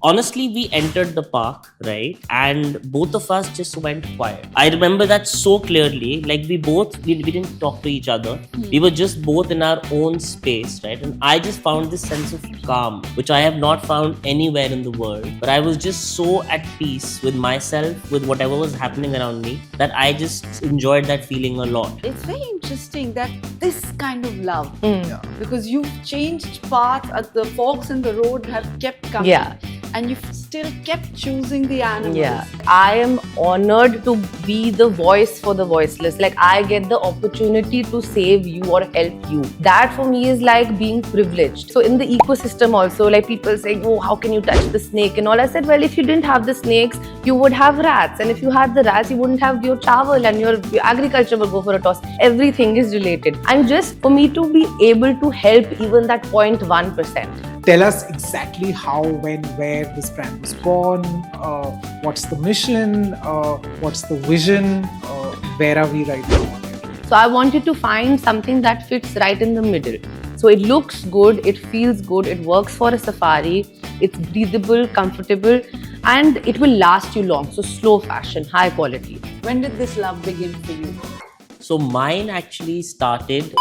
Honestly, we entered the park, right? And both of us just went quiet. I remember that so clearly. Like we didn't talk to each other. We were just both in our own space, right? And I just found this sense of calm, which I have not found anywhere in the world. But I was just so at peace with myself, with whatever was happening around me, that I just enjoyed that feeling a lot. It's very interesting that this kind of love, Yeah. because you've changed path, the forks in the road have kept coming. Yeah. And you've still kept choosing the animals. Yeah, I am honored to be the voice for the voiceless. Like, I get the opportunity to save you or help you. That for me is like being privileged. So in the ecosystem also, like people say, oh, how can you touch the snake and all? I said, well, if you didn't have the snakes, you would have rats. And if you had the rats, you wouldn't have your chawal and your agriculture will go for a toss. Everything is related. And just for me to be able to help even that 0.1%. Tell us exactly how, when, where this brand was born, what's the mission, what's the vision, where are we right now? So I wanted to find something that fits right in the middle. So it looks good, it feels good, it works for a safari, it's breathable, comfortable, and it will last you long. So slow fashion, high quality. When did this love begin for you? So mine actually started.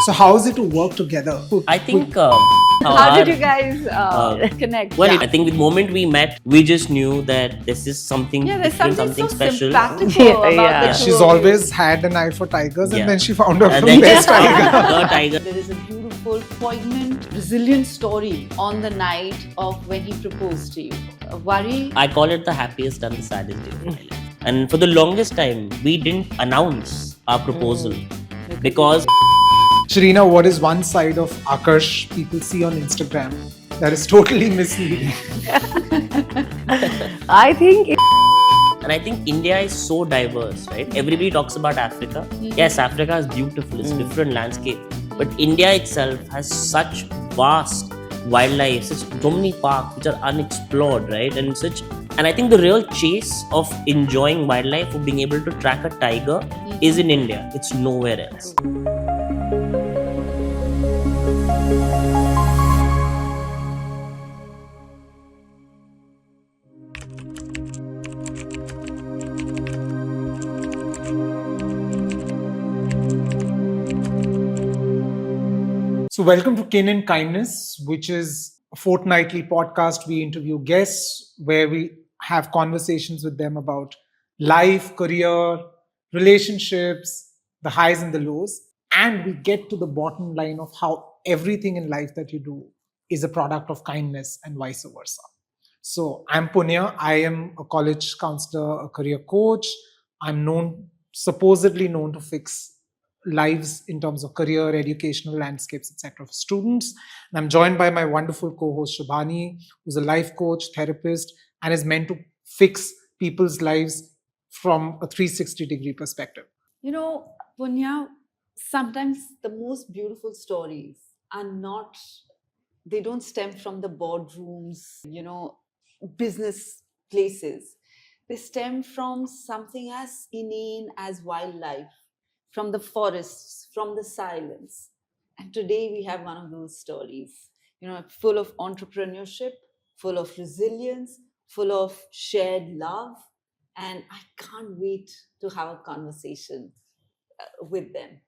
So how is it to work together? I think. How did you guys connect? Well, I think the moment we met, we just knew that this is something Yeah, there's different, something so special. sympathical Yeah, about yeah. the two She's of you. always had an eye for tigers, Yeah. and then she found out And the then best just tiger. the tiger. There is a beautiful, poignant, resilient story on the night of when he proposed to you. Worry? I call it the happiest and the saddest day of my life. And for the longest time, we didn't announce our proposal because Shirina, what is one side of Aakarsh people see on Instagram that is totally misleading? I think and I think India is so diverse, right? Everybody talks about Africa. Yes, Africa is beautiful, it's a different landscape. But India itself has such vast wildlife, such so many parks which are unexplored, right? And I think the real chase of enjoying wildlife, of being able to track a tiger, is in India. It's nowhere else. So, welcome to Kin and Kindness, which is a fortnightly podcast. We interview guests where we have conversations with them about life, career, relationships, the highs and the lows. And we get to the bottom line of how everything in life that you do is a product of kindness and vice versa. So, I'm Punnya. I am a college counselor, a career coach. I'm supposedly known to fix lives in terms of career, educational landscapes, etc. for students. And I'm joined by my wonderful co-host Shubhani, who's a life coach, therapist, and is meant to fix people's lives from a 360-degree perspective. You know, Punya, sometimes the most beautiful stories are not, they don't stem from the boardrooms, business places. They stem from something as inane as wildlife, from the forests, from the silence. And today we have one of those stories, full of entrepreneurship, full of resilience, full of shared love. And I can't wait to have a conversation with them.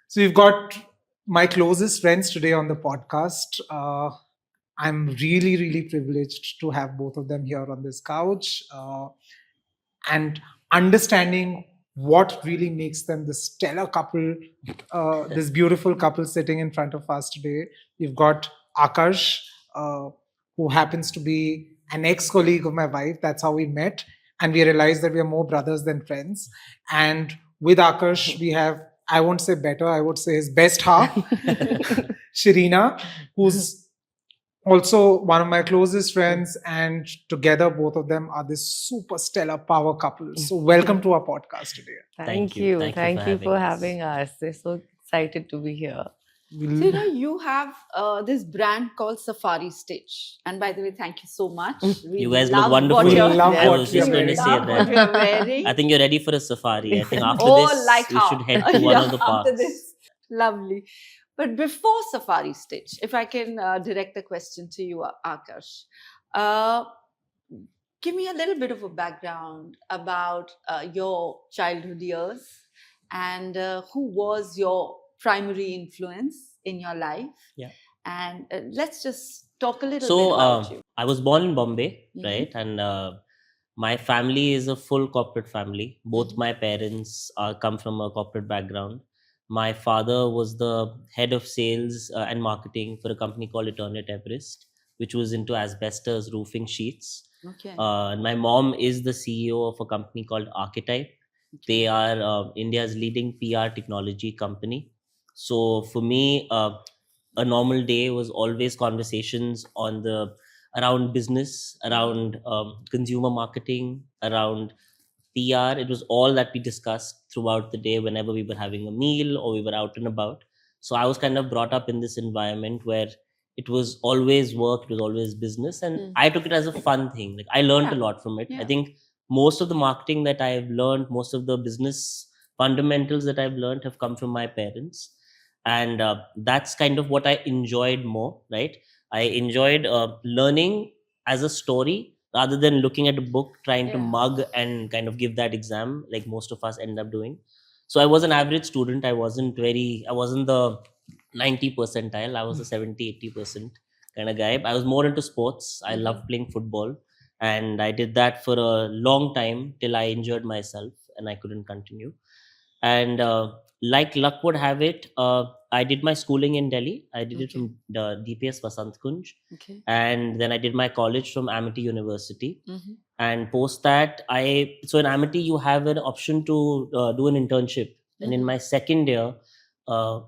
So you've got my closest friends today on the podcast. I'm really, really privileged to have both of them here on this couch and understanding what really makes them the stellar couple, this beautiful couple sitting in front of us today. You've got Aakarsh, who happens to be an ex-colleague of my wife. That's how we met. And we realized that we are more brothers than friends. And with Aakarsh, we have, I won't say better, I would say his best half, Shirina, who's also one of my closest friends, and together both of them are this super stellar power couple. So welcome to our podcast today. Thank you. Thank you for having us. We're so excited to be here. So, you have this brand called Safari Stitch. And by the way, thank you so much. We You guys love look wonderful. what you're- love I what was you're just going to wearing. say Love what that. you're wearing. I think you're ready for a safari. I think after Oh, this, like we how? should head to one Yeah, of the after parks. this. Lovely. But before Safari Stitch, if I can direct a question to you, Aakarsh. give me a little bit of a background about your childhood years and who was your primary influence in your life. Yeah. And let's just talk a little So bit about you. I was born in Bombay, Mhm. right? And my family is a full corporate family. Both Mhm. my parents come from a corporate background. My father was the head of sales and marketing for a company called Eternit Everest, which was into asbestos roofing sheets. Okay. And my mom is the CEO of a company called Archetype. They are India's leading PR technology company. So for me, a normal day was always conversations on the around business, around consumer marketing, around PR. It was all that we discussed throughout the day whenever we were having a meal or we were out and about. So I was kind of brought up in this environment where it was always work, it was always business, and Mm. I took it as a fun thing. Like I learned a Yeah. lot from it. I Yeah. think most of the marketing that I've learned, most of the business fundamentals that I've learned have come from my parents, and that's kind of what I enjoyed more. Right, I enjoyed learning as a story rather than looking at a book trying to Yeah. mug and kind of give that exam like most of us end up doing. So I was an average student. I wasn't the 90 percentile. I was a 70-80% kind of guy. I was more into sports. I loved playing football, and I did that for a long time till I injured myself and I couldn't continue. And like luck would have it, I did my schooling in Delhi. I did it Okay. from the DPS Vasant Kunj, Okay. and then I did my college from Amity University. Mhm. And post that, so in Amity you have an option to do an internship. And in Mhm. my second year, uh,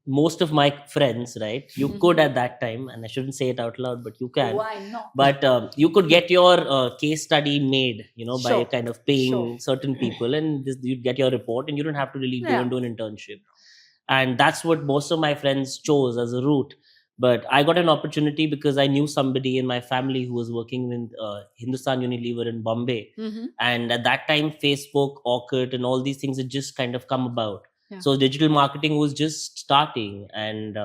most of my friends, right, you could at that time, and I shouldn't say it out loud, but you can. Why not? But you could get your case study made, by Sure. kind of paying Sure. certain people, and you'd get your report, and you don't have to really go Yeah. and do an internship. And that's what most of my friends chose as a route. But I got an opportunity because I knew somebody in my family who was working with Hindustan Unilever in Bombay. Mhm. And at that time, Facebook, Orkut, and all these things had just kind of come about. Yeah. So digital marketing was just starting, and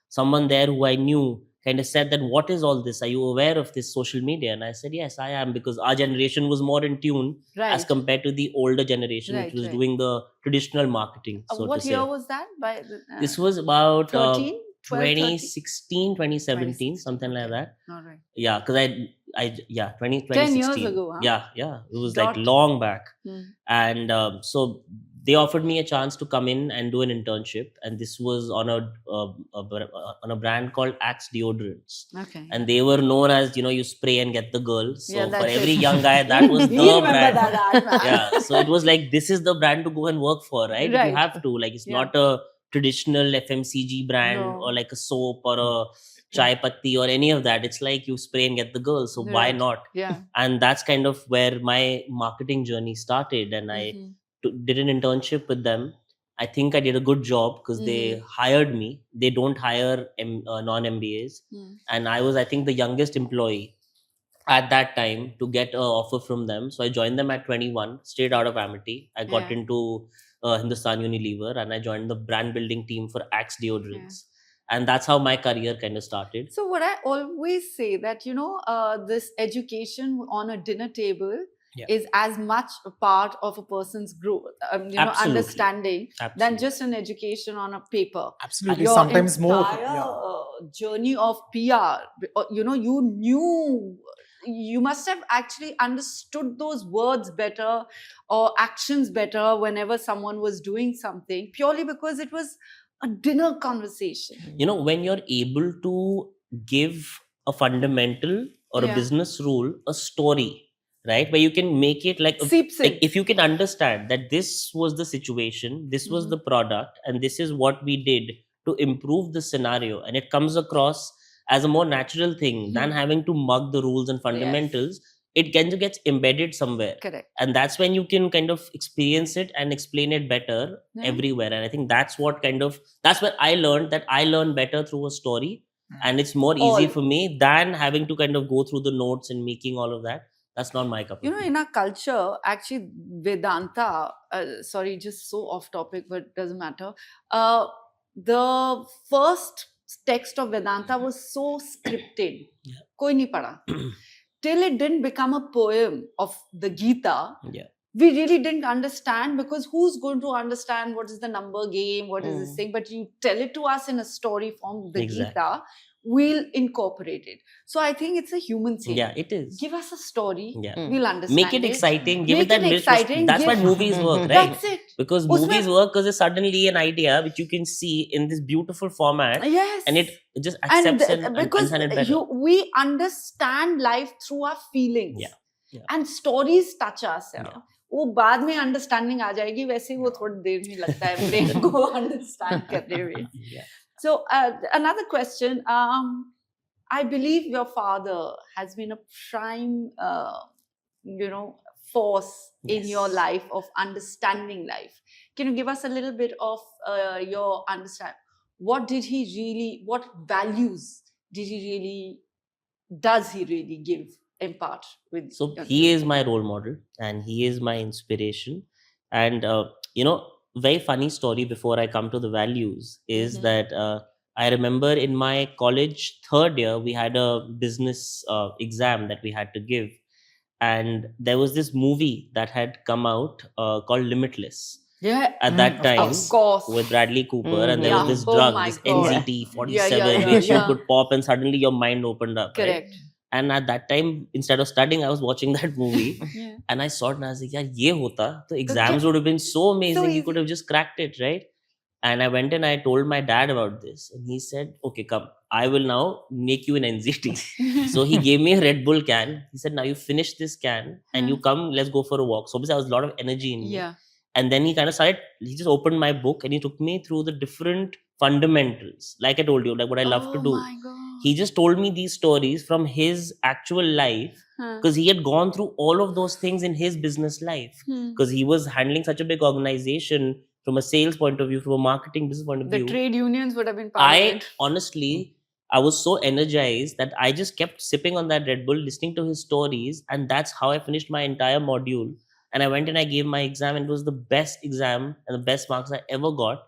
someone there who I knew kind of said that, what is all this? Are you aware of this social media? And I said, yes, I am, because our generation was more in tune as Right. compared to the older generation, which Right, was right. doing the traditional marketing, so to What say. year was that? This was about 13, 12, 13? 2016, 2017, 2016, something like okay. that. All right. Yeah, because yeah, 10 years 2016. ago, huh? Yeah, it was like Dot. long back. Hmm. And so they offered me a chance to come in and do an internship, and this was on on a brand called Axe Deodorants. Okay. And they were known as, you spray and get the girl. So Yeah, for that's every it. young guy, that was We the remember brand. that ad, man. Yeah, so it was like, this is the brand to go and work for, right? You Right. have to, like, it's Yeah. not a traditional FMCG brand No. or like a soap or a chai patti or any of that. It's like you spray and get the girl, so why Right. not? Yeah. And that's kind of where my marketing journey started. And I Mhm. did an internship with them. I think I did a good job because they hired me. They don't hire non MBAs. Mm. And I was, I think, the youngest employee at that time to get an offer from them. So I joined them at 21, straight out of Amity. I got Yeah. into Hindustan Unilever, and I joined the brand building team for Axe Deodorants. And that's how my career kind of started. So what I always say that this education on a dinner table Yeah. is as much a part of a person's growth, Absolutely. understanding than Absolutely. just an education on a paper. Absolutely, Your sometimes more. entire Yeah. journey of PR, you knew. You must have actually understood those words better or actions better whenever someone was doing something, purely because it was a dinner conversation. When you're able to give a fundamental or a Yeah. business rule a story, right, where you can make it like Seeps in. if you can understand that this was the situation, this was Mhm. the product, and this is what we did to improve the scenario, and it comes across as a more natural thing than having to mug the rules and fundamentals. It kind of gets embedded somewhere, Correct. and that's when you can kind of experience it and explain it better Yeah. everywhere. And I think that's what that's where I learned that I learn better through a story, and it's more easy All. for me than having to kind of go through the notes and making all of that. That's not my cup of tea. In our culture, actually, Vedanta, sorry, just so off topic, but doesn't matter. The first text of Vedanta was so scripted. Yeah. Koi nahi pada. till it didn't become a poem of the Gita, Yeah. we really didn't understand, because who's going to understand what is the number game, what is this thing? But you tell it to us in a story form, the Exactly. Gita, we'll incorporate it. So I think it's a human thing. Yeah, it is. Give us a story, Yeah. we'll understand Make it exciting. Give Make it that it exciting, That's why give- movies work, right? That's it. Because Usme- movies work because it's suddenly an idea which you can see in this beautiful format, Yes. and it just accepts and because understand it better. we understand life through our feelings. Yeah. Yeah. And stories touch us. Yeah. वो बाद में understanding आ जाएगी, वैसे वो थोड़ी देर में लगता है ब्रेन को अंडरस्टैंड करने में. Yeah. So another question, I believe your father has been a prime force in Yes. your life of understanding life. Can you give us a little bit of your understand? What values does he really impart with? So your he is children? my role model and he is my inspiration. And very funny story before I come to the values is that I remember in my college third year we had a business exam that we had to give, and there was this movie that had come out called Limitless Yeah, at that time of course. with Bradley Cooper, and there Yeah. was this Oh drug, my this God. NZT 47, Yeah, which yeah. you could pop and suddenly your mind opened up. right? Correct. And at that time, instead of studying, I was watching that movie. Yeah. And I saw it and I was like, yeah, ye hota. The exams would have been so amazing. You could easy. have just cracked it, right? And I went and I told my dad about this. And he said, okay, come, I will now make you an NZT. So he gave me a Red Bull can. He said, now you finish this can and you come, let's go for a walk. So obviously, I was a lot of energy in me. Yeah. And then he kind of started, he just opened my book and he took me through the different fundamentals. Like I told you, like what I love to do. Oh my God. He just told me these stories from his actual life, Huh. because he had gone through all of those things in his business life, because he was handling such a big organization from a sales point of view, from a marketing business point of The view. trade unions would have been part of I it. honestly, I was so energized that I just kept sipping on that Red Bull, listening to his stories, and that's how I finished my entire module. And I went and I gave my exam, and it was the best exam and the best marks I ever got.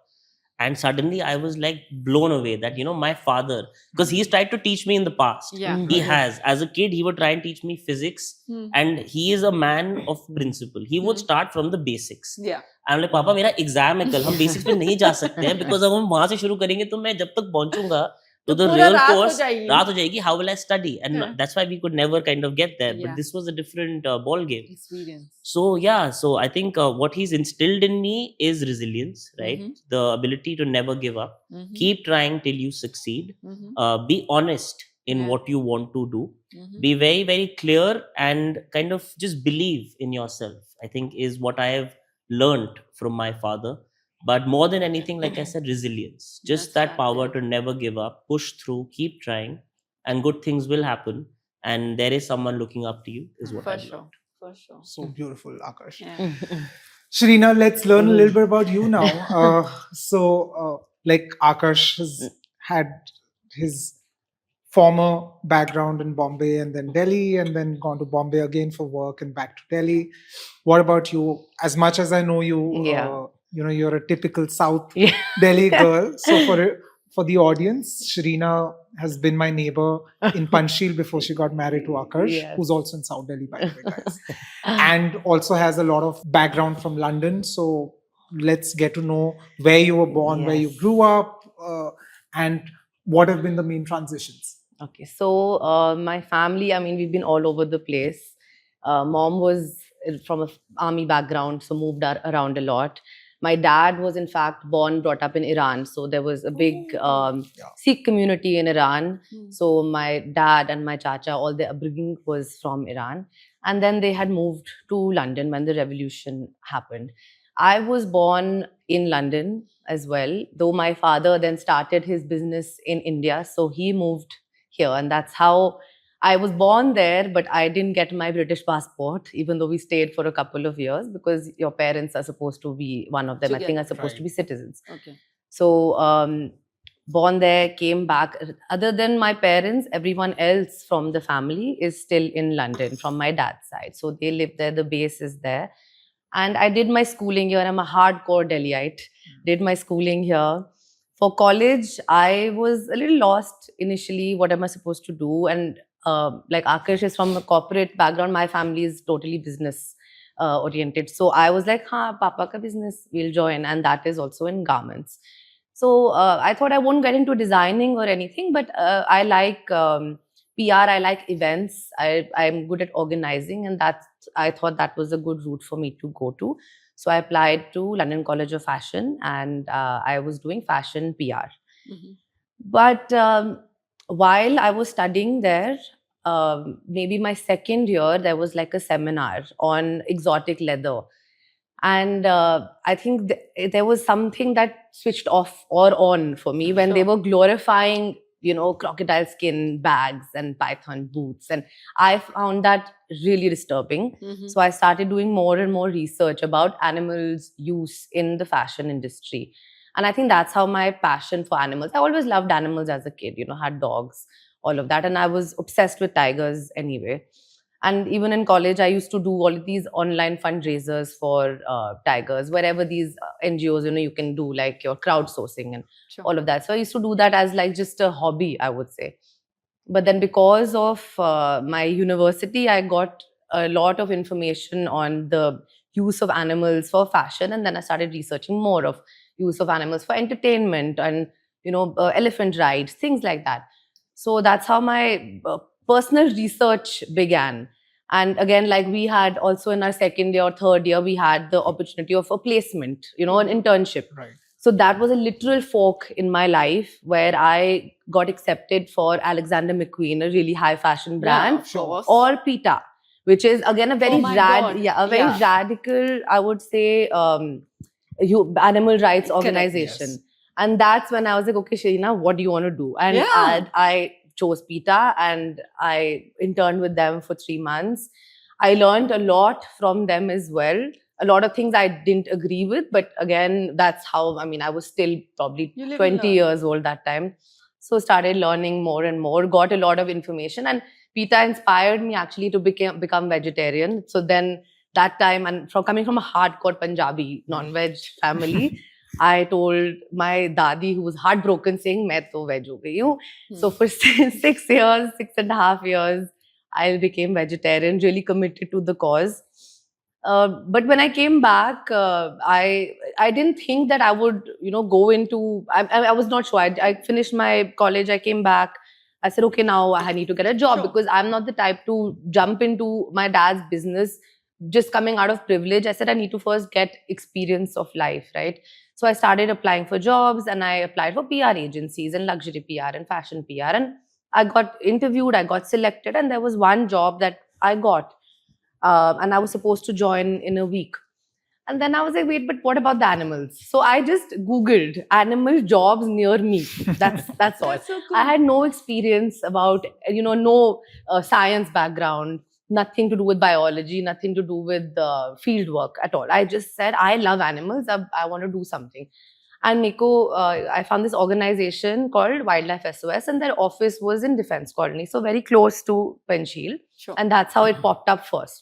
And suddenly I was like blown away that, my father, because he's tried to teach me in the past. Yeah. He has. As a kid, he would try and teach me physics. And he is a man of principle. He would start from the basics. Yeah. I'm like, पापा मेरा exam है कल, हम basics पे नहीं जा सकते हैं, because अगर हम वहां से शुरू करेंगे तो मैं जब तक पहुंचूंगा तो तो the पूरा real रात हो course जाएगी। रात हो जाएगी. How will I study? And Yeah. that's why we could never kind of get there. Yeah. But this was a different ball game. Experience. So yeah, so I think what he's instilled in me is resilience, right? The ability to never give up. Keep trying till you succeed. Be honest in Yeah. what you want to do. Be very, very clear and kind of just believe in yourself, I think is what I have learned from my father. But more than anything, like I said, resilience. Just That's that power fabulous. to never give up, push through, keep trying, and good things will happen. And there is someone looking up to you, is what For I sure. For sure. So beautiful, Akash. Yeah. Shirina, let's learn a little bit about you now. Like Akash has had his former background in Bombay and then Delhi, and then gone to Bombay again for work and back to Delhi. What about you? As much as I know you, Yeah. you're a typical South Yeah. Delhi girl. So for the audience, Shirina has been my neighbor in Panchsheel before she got married to Aakarsh, Yes. who's also in South Delhi, by the way, guys. And also has a lot of background from London. So let's get to know where you were born, where you Yes. grew up, and what have been the main transitions. Okay, so my family, I mean, we've been all over the place. Mom was from an army background, so moved around a lot. My dad was, in fact, brought up in Iran. So there was a big Yeah. Sikh community in Iran. Hmm. So my dad and my chacha, all their upbringing was from Iran. And then they had moved to London when the revolution happened. I was born in London as well, though my father then started his business in India. So he moved here, and that's how I was born there, but I didn't get my British passport, even though we stayed for a couple of years, because your parents are supposed to be, one of them, I think, Together. are supposed to be citizens. Okay. So born there, came back. Other than my parents, everyone else from the family is still in London from my dad's side. So they live there, the base is there. And I did my schooling here. I'm a hardcore Delhiite. Did my schooling here. For college, I was a little lost initially. What am I supposed to do? And like Aakarsh is from a corporate background. My family is totally business oriented. So I was like, "Ha, Papa ka business, we'll join," and that is also in garments. So I thought I won't get into designing or anything, but I like PR. I like events. I'm good at organizing, and I thought that was a good route for me to go to. So I applied to London College of Fashion, and I was doing fashion PR. But while I was studying there, maybe my second year, there was like a seminar on exotic leather. And I think there was something that switched off or on for me when they were glorifying, crocodile skin bags and python boots. And I found that really disturbing. So I started doing more and more research about animals' use in the fashion industry. And I think that's how my passion for animals. I always loved animals as a kid, had dogs, all of that. And I was obsessed with tigers anyway. And even in college, I used to do all of these online fundraisers for tigers, wherever these NGOs, you can do like your crowdsourcing and all of that. So I used to do that as like just a hobby, I would say. But then because of my university, I got a lot of information on the use of animals for fashion. And then I started researching more of use of animals for entertainment and, elephant rides, things like that. So that's how my personal research began. And again, like we had also in our second year or third year, we had the opportunity of a placement, an internship. Right. So that was a literal fork in my life where I got accepted for Alexander McQueen, a really high fashion brand, or PETA, which is again a very radical, I would say, animal rights organization. Yes. And that's when I was like, okay, Shirina, what do you want to do? And I chose PETA and I interned with them for 3 months. I learned a lot from them as well. A lot of things I didn't agree with, but again, that's how, I was still probably 20 years old that time. So started learning more and more, got a lot of information, and PETA inspired me actually to become vegetarian. So then that time, and coming from a hardcore Punjabi non-veg family, I told my dadi, who was heartbroken, saying, "Main to veg ho gayi hu." So for 6.5 years, I became vegetarian, really committed to the cause. But when I came back, I didn't think that I would, go into. I was not sure. I finished my college. I came back. I said, okay, now I need to get a job because I'm not the type to jump into my dad's business just coming out of privilege. I said, I need to first get experience of life, right? So I started applying for jobs, and I applied for PR agencies and luxury PR and fashion PR. And I got interviewed, I got selected, and there was one job that I got. And I was supposed to join in a week. And then I was like, wait, but what about the animals? So I just Googled animal jobs near me. That's all. That's so cool. I had no experience about, no science background, nothing to do with biology, nothing to do with field work at all. I just said, I love animals. I want to do something. And I found this organization called Wildlife SOS, and their office was in Defense Colony, so very close to Panchil. And that's how it popped up first.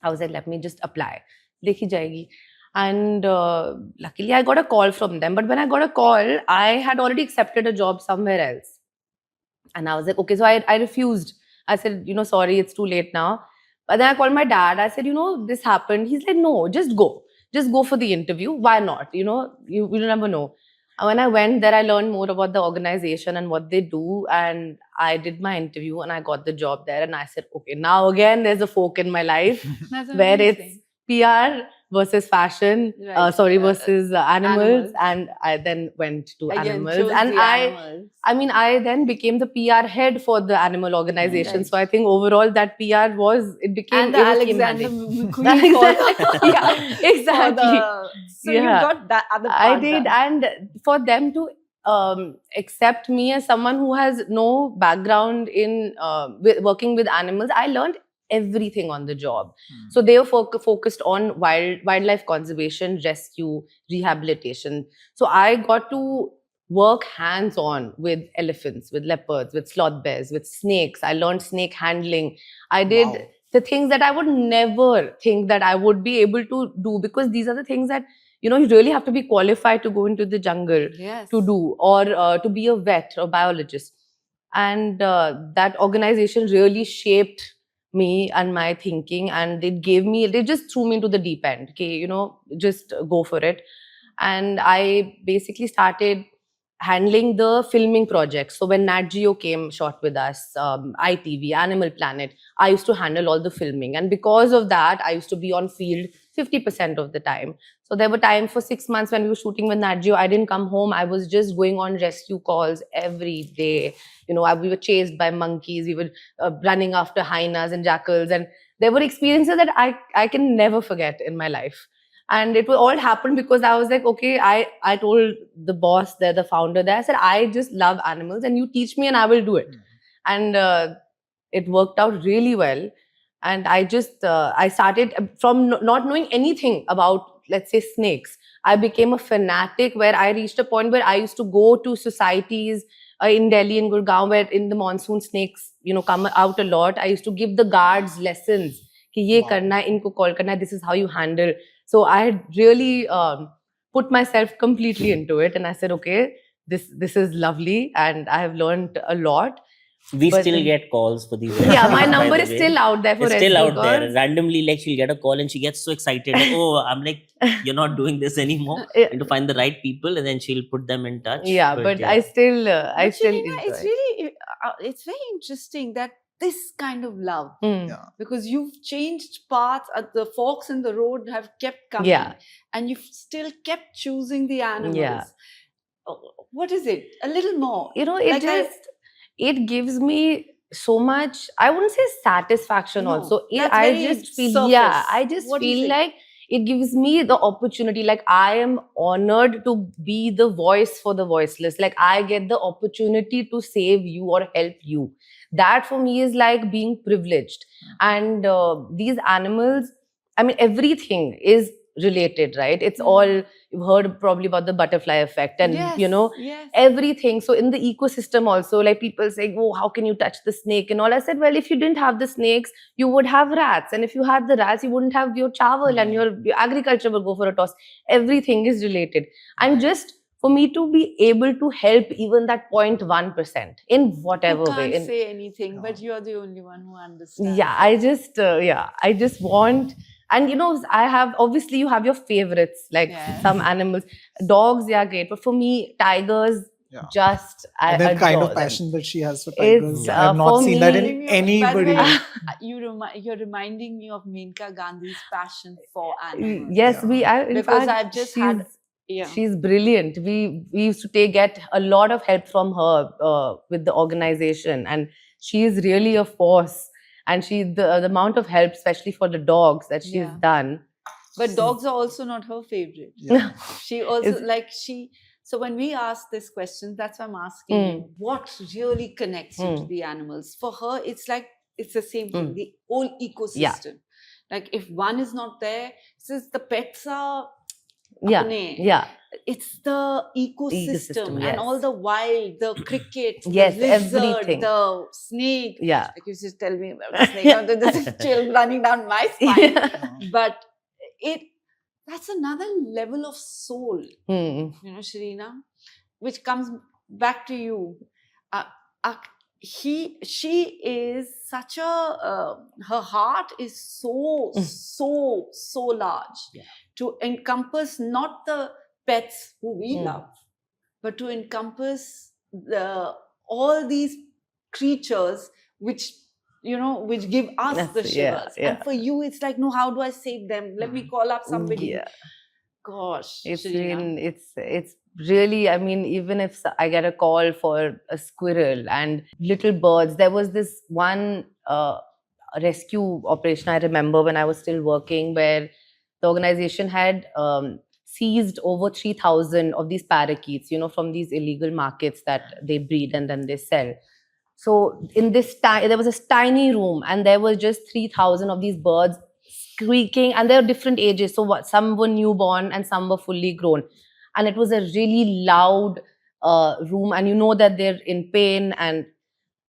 I was like, let me just apply. Dekhi jayegi. And luckily, I got a call from them. But when I got a call, I had already accepted a job somewhere else. And I was like, okay, so I refused. I said, sorry, it's too late now. But then I called my dad. I said, this happened. He's like, no, just go. Just go for the interview. Why not? You never know. And when I went there, I learned more about the organization and what they do. And I did my interview and I got the job there. And I said, okay, now again, there's a fork in my life where it's PR versus fashion, versus animals. And I then went to animals. And I then became the PR head for the animal organization. Right. So I think overall that PR became... And the Alexander McQueen. Yeah, exactly. So you got that other part. I did. And for them to accept me as someone who has no background in working with animals, I learned everything on the job. So they were focused on wildlife conservation, rescue, rehabilitation. So I got to work hands-on with elephants, with leopards, with sloth bears, with snakes. I learned snake handling. I did the things that I would never think that I would be able to do, because these are the things that you really have to be qualified to go into the jungle to do, or to be a vet or biologist. and that organization really shaped me and my thinking, and they just threw me into the deep end. Okay, just go for it. And I basically started handling the filming projects. So when Nat Geo came, shot with us, ITV, Animal Planet, I used to handle all the filming. And because of that, I used to be on field 50% of the time. So there were times for 6 months when we were shooting with Nat Geo, I didn't come home. I was just going on rescue calls every day. We were chased by monkeys. We were running after hyenas and jackals. And there were experiences that I can never forget in my life. And it all happened because I was like, okay, I told the boss there, the founder there, I said, I just love animals and you teach me and I will do it. And it worked out really well. And I started from not knowing anything about, let's say, snakes. I became a fanatic where I reached a point where I used to go to societies in Delhi and Gurgaon where in the monsoon snakes, come out a lot. I used to give the guards lessons. Ki ye karna hai, inko call karna hai, this is how you handle. So I had really put myself completely into it, and I said, okay, this is lovely, and I have learned a lot. We But still then- get calls for these. Yeah, my by number the is way. still out there for It's still rescue out there. calls. Randomly, like she'll get a call and she gets so excited. Like, oh, I'm like, you're not doing this anymore. Yeah. And to find the right people, and then she'll put them in touch. Yeah, but yeah. I still But still Shirina, enjoy. it's really it's very interesting that this kind of love, Hmm. because you've changed paths, the forks in the road have kept coming, Yeah. and you've still kept choosing the animals. Yeah. What is it? A little more. It Like it gives me so much, I wouldn't say satisfaction No, also. that's I very just feel, surface. I just What is feel it? like it gives me the opportunity, like I am honored to be the voice for the voiceless. Like I get the opportunity to save you or help you. That for me is like being privileged. And these animals, I mean, everything is related, right? It's all, you've heard probably about the butterfly effect, and yes, yes. everything. So in the ecosystem also, like people say, oh, how can you touch the snake and all? I said, well, if you didn't have the snakes, you would have rats, and if you had the rats, you wouldn't have your chawal, and your agriculture will go for a toss. Everything is related. And just for me to be able to help even that 0.1% in whatever You can't way. say anything, but you're the only one who understands. Yeah, I just want. And I have, obviously you have your favorites, like Yes. some animals. Dogs, yeah, great. But for me, tigers, just I And that kind adore of them. passion that she has for It's, tigers, I have not for seen that me- in anybody. By the way, you're reminding me of Menka Gandhi's passion for animals. Yes, Yeah. in Because fact, I've just had. Yeah. she's brilliant. We used to get a lot of help from her with the organization, and she is really a force. And the amount of help, especially for the dogs, that she's Yeah. done. But dogs are also not her favorite. Yeah. She also It's- So when we ask this question, that's why I'm asking you, what really connects you to the animals? For her, it's like it's the same thing, the whole ecosystem. Like if one is not there, since the pets are Yeah, apne, yeah. it's the ecosystem, yes. and all the wild, the cricket, Yes, the lizard, everything. the snake. Yeah. Like you just tell me about the snake, now there's a chill running down my spine. But that's another level of soul, Shirina, which comes back to you. She is such a her heart is so large to encompass not the pets who we love, but to encompass all these creatures which give us That's- the shivers. yeah. And for you, it's like, no, how do I save them? Let me call up somebody. Yeah. Gosh, It's Shirina. it's really, I mean, even if I get a call for a squirrel and little birds. There was this one rescue operation I remember when I was still working, where the organization had seized over 3,000 of these parakeets, from these illegal markets that they breed and then they sell. So in this there was a tiny room, and there was just 3,000 of these birds squeaking, and they're different ages. So some were newborn and some were fully grown, and it was a really loud room, and that they're in pain, and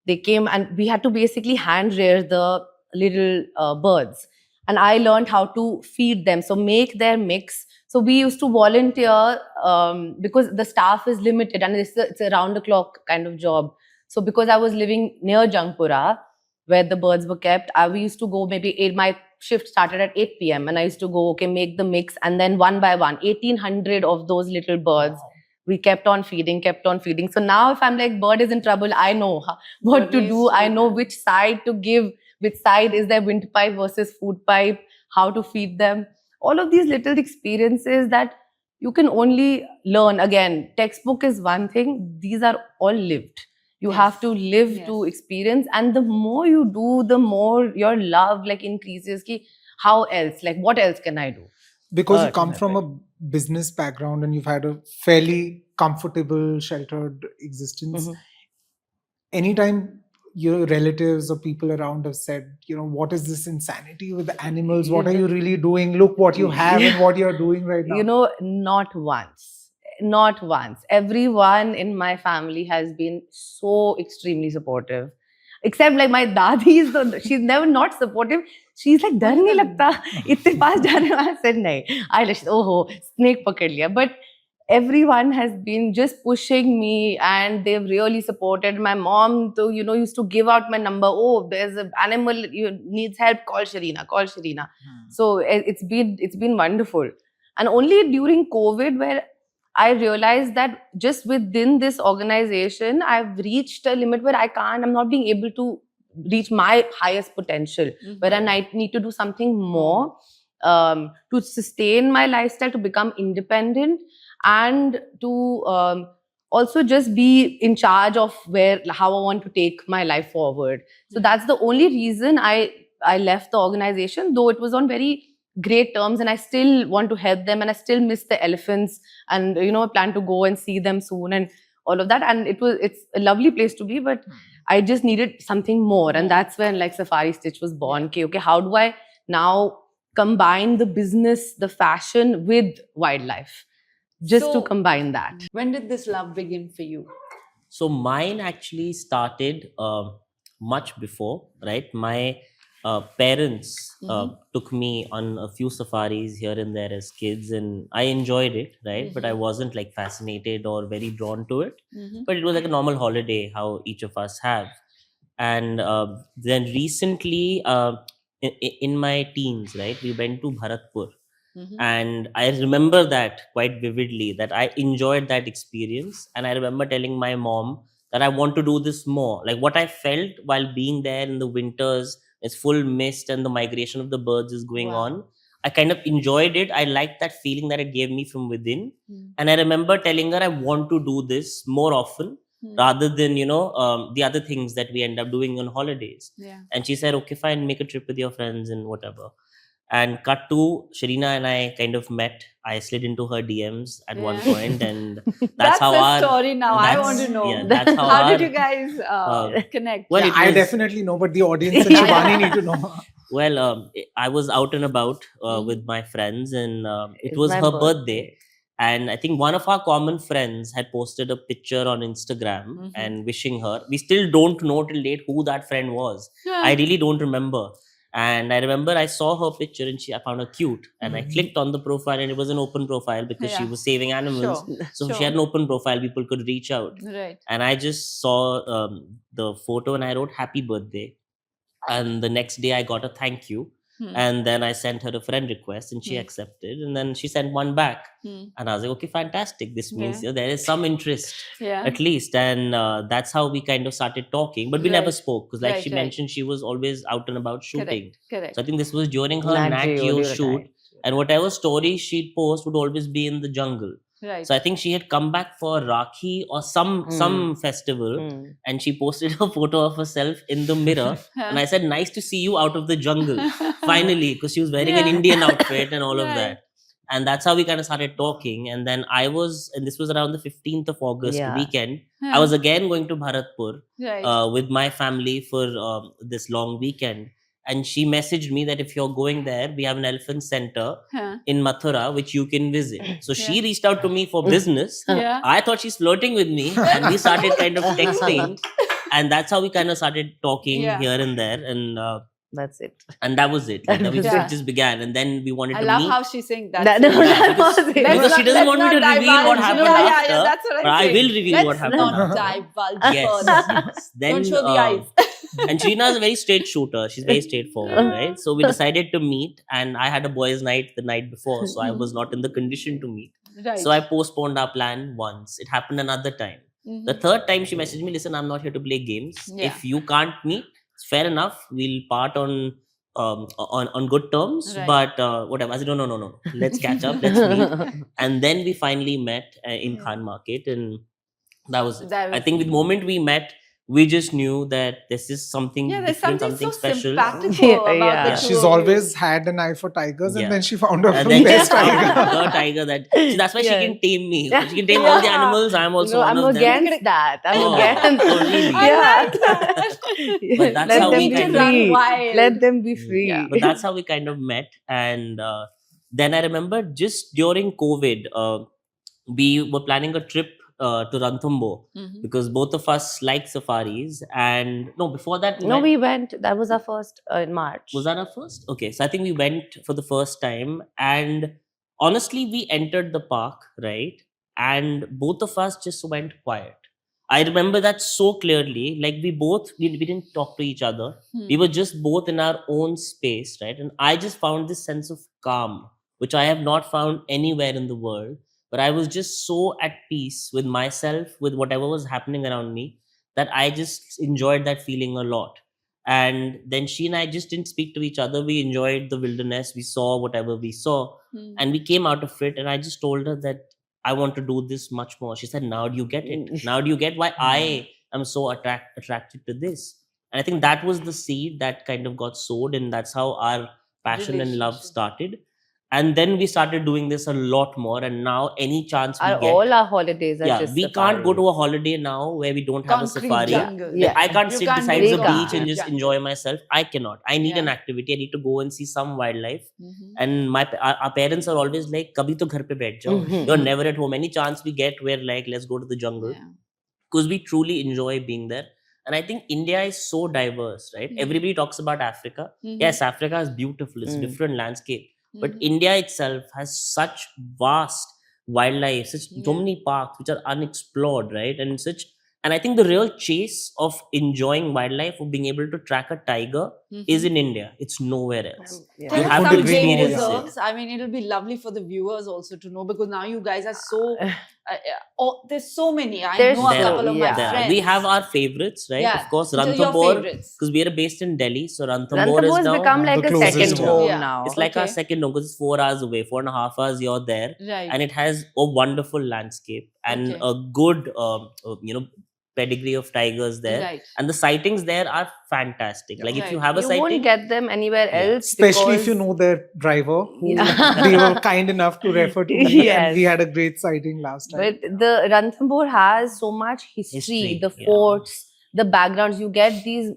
they came, and we had to basically hand rear the little birds. And I learned how to feed them, so make their mix. So we used to volunteer because the staff is limited, and it's a round the clock kind of job. So because I was living near Jangpura, where the birds were kept, we used to go my shift started at 8 p.m. and I used to go, okay, make the mix. And then one by one, 1,800 of those little birds, we kept on feeding. So now if I'm like, bird is in trouble, I know what to do. I know which side to give, which side is their windpipe versus food pipe, how to feed them. All of these little experiences that you can only learn. Again, textbook is one thing. These are all lived. You have to live to experience. And the more you do, the more your love like increases. Ki, how else? Like, what else can I do? Because you come from a business background and you've had a fairly comfortable, sheltered existence. Anytime your relatives or people around have said, what is this insanity with the animals? What are you really doing? Look what you have and what you're doing right now. Not once. Everyone in my family has been so extremely supportive. Except like my dadi, she's never not supportive. She's like, डर नहीं लगता इतने पास जाने वाला. I said नहीं. I like, oh, snake पकड़ लिया. But everyone has been just pushing me and they've really supported. My mom too, used to give out my number. Oh, there's an animal needs help. Call Shirina. So it's been wonderful. And only during COVID where I realized that just within this organization, I've reached a limit where I'm not being able to reach my highest potential, where I need to do something more to sustain my lifestyle, to become independent, and to also just be in charge of how I want to take my life forward. So that's the only reason I left the organization, though it was on very great terms and I still want to help them and I still miss the elephants and I plan to go and see them soon and all of that. And it's a lovely place to be, but I just needed something more. And that's when like Safari Stitch was born. Okay, how do I now combine the business, the fashion with wildlife? Just to combine that. When did this love begin for you? So mine actually started much before, right? My parents took me on a few safaris here and there as kids, and I enjoyed it, right? But I wasn't like fascinated or very drawn to it. But it was like a normal holiday, how each of us have. And then recently, in my teens, right, we went to Bharatpur. And I remember that quite vividly, that I enjoyed that experience. And I remember telling my mom that I want to do this more. Like what I felt while being there in the winters, it's full mist and the migration of the birds is going on. I kind of enjoyed it. I liked that feeling that it gave me from within. And I remember telling her I want to do this more often rather than, the other things that we end up doing on holidays. And she said, okay, fine, make a trip with your friends and whatever. And cut to Shirina and I kind of met. I slid into her DMs at one point, and that's how our story now. I want to know. Yeah, that's how did you guys connect? Well, I definitely know, but the audience and Shubhani need to know. Well, I was out and about with my friends, and it was her birthday. And I think one of our common friends had posted a picture on Instagram and wishing her. We still don't know till date who that friend was. I really don't remember. And I remember I saw her picture and I found her cute. And I clicked on the profile and it was an open profile because she was saving animals. So she had an open profile, people could reach out. And I just saw the photo and I wrote happy birthday. And the next day I got a thank you. And then I sent her a friend request and she accepted. And then she sent one back. And I was like, okay, fantastic. This means there is some interest at least. And that's how we kind of started talking. But we never spoke because like she mentioned, she was always out and about shooting. Correct. So I think this was during her Nat Geo shoot. And whatever stories she'd post would always be in the jungle. So I think she had come back for Rakhi or some festival and she posted a photo of herself in the mirror and I said, nice to see you out of the jungle finally, because she was wearing an Indian outfit and all of that. And that's how we kind of started talking. And then and this was around the 15th of August weekend. I was again going to Bharatpur with my family for this long weekend. And she messaged me that if you're going there, we have an elephant center in Mathura, which you can visit. So she reached out to me for business. I thought she's flirting with me. And we started kind of texting. And that's how we kind of started talking here and there. And That's it. and that was it. Like, that was, Yeah. it just began, and then we wanted I to love meet. how she's saying that. That, no, Yeah, that because- was it. because she doesn't want me to reveal what happened after, Yeah, that's what I'm but I saying. will reveal what Let's happened not after. divulge Yes, further. yes. Then, Don't show the eyes. and Shrina is a very straight shooter. She's very straightforward, right? So we decided to meet, and I had a boys' night the night before, so I was not in the condition to meet. Right. So I postponed our plan once. It happened another time. Mhm. The third time she messaged me, listen, I'm not here to play games. Yeah. If you can't meet, it's fair enough. We'll part on good terms. Right. But whatever. I said, no. Let's catch up. Let's meet. And then we finally met in Yeah. Khan Market, and that was it. That I was think the moment we met, we just knew that this is something Yeah, there's different, something so special. sympathical Yeah, about yeah. the Yeah. two She's of you. always had an eye for tigers, Yeah. and then she found her And then best she found tiger. the tiger that see, that's why Yeah. she can tame me. She can tame all the Yeah. animals. I'm also No, one I'm of them. against that. I'm Oh, against. oh, really? I Yeah. like that. But that's Let how them we be kind of- free. Run wild. Let them be free. Yeah. But that's how we kind of met. And then I remember just during COVID, we were planning a trip to Ranthambore Mhm. because both of us like safaris. And no, before that, No, we went. That was our first in March. was that our first? Okay, so I think we went for the first time, and honestly, we entered the park, right? And both of us just went quiet. I remember that so clearly. Like we didn't talk to each other. We were just both in our own space, right? And I just found this sense of calm, which I have not found anywhere in the world. But I was just so at peace with myself, with whatever was happening around me, that I just enjoyed that feeling a lot. And then she and I just didn't speak to each other. We enjoyed the wilderness. We saw whatever we saw, Hmm. and we came out of it. And I just told her that I want to do this much more. She said, "Now do you get it? Now do you get why I am so attracted to this?" And I think that was the seed that kind of got sowed, and that's how our passion and love Relationship. started. And then we started doing this a lot more. And now, any chance we Our, get, all our holidays are yeah, just we can't go to safaris. a holiday now where we don't have a Concrete safari. jungle. Like, Yeah. I can't You sit can't beside do the that. beach and just Jungle. enjoy myself. I cannot. I need an Yeah. activity. I need to go and see some wildlife. Mhm. And our parents are always like, "Kabhi to ghar pe baith jao. Mhm. You're never at home." Any chance we get, we're like, "Let's go to the jungle," Yeah. because we truly enjoy being there. And I think India is so diverse, right? Mhm. Everybody talks about Africa. Mhm. Yes, Africa is beautiful. It's a Mm. different landscape. But Mhm. India itself has such vast wildlife, such so Yeah. many parks which are unexplored, right? And I think the real chase of enjoying wildlife, of being able to track a tiger, is Mhm. in India. It's nowhere else. Yeah. Tell You us have to some agree game more, experience yeah. reserves. I mean, it'll be lovely for the viewers also to know because now you guys are so. There's so many. I There's know a There- couple of my yeah. There- friends. we have our favorites, right? Yeah. Of course, So your Ranthambore, favorites. because we are based in Delhi. So Ranthambore Ranthambore is has now, become like the a closest second one. home Yeah. now. it's like our Okay. second home because it's 4 hours away, 4.5 hours you're there. Right. And it has a wonderful landscape and Okay. a good pedigree of tigers there, Right. and the sightings there are fantastic. Like if you Right. have a You sighting, won't get them anywhere Yeah. else. Especially if you because- know their driver, who Yeah. they were kind enough to refer to me, and we Yes. had a great sighting last time. But the Ranthambore has so much history, History, the yeah. forts, the backgrounds. You get these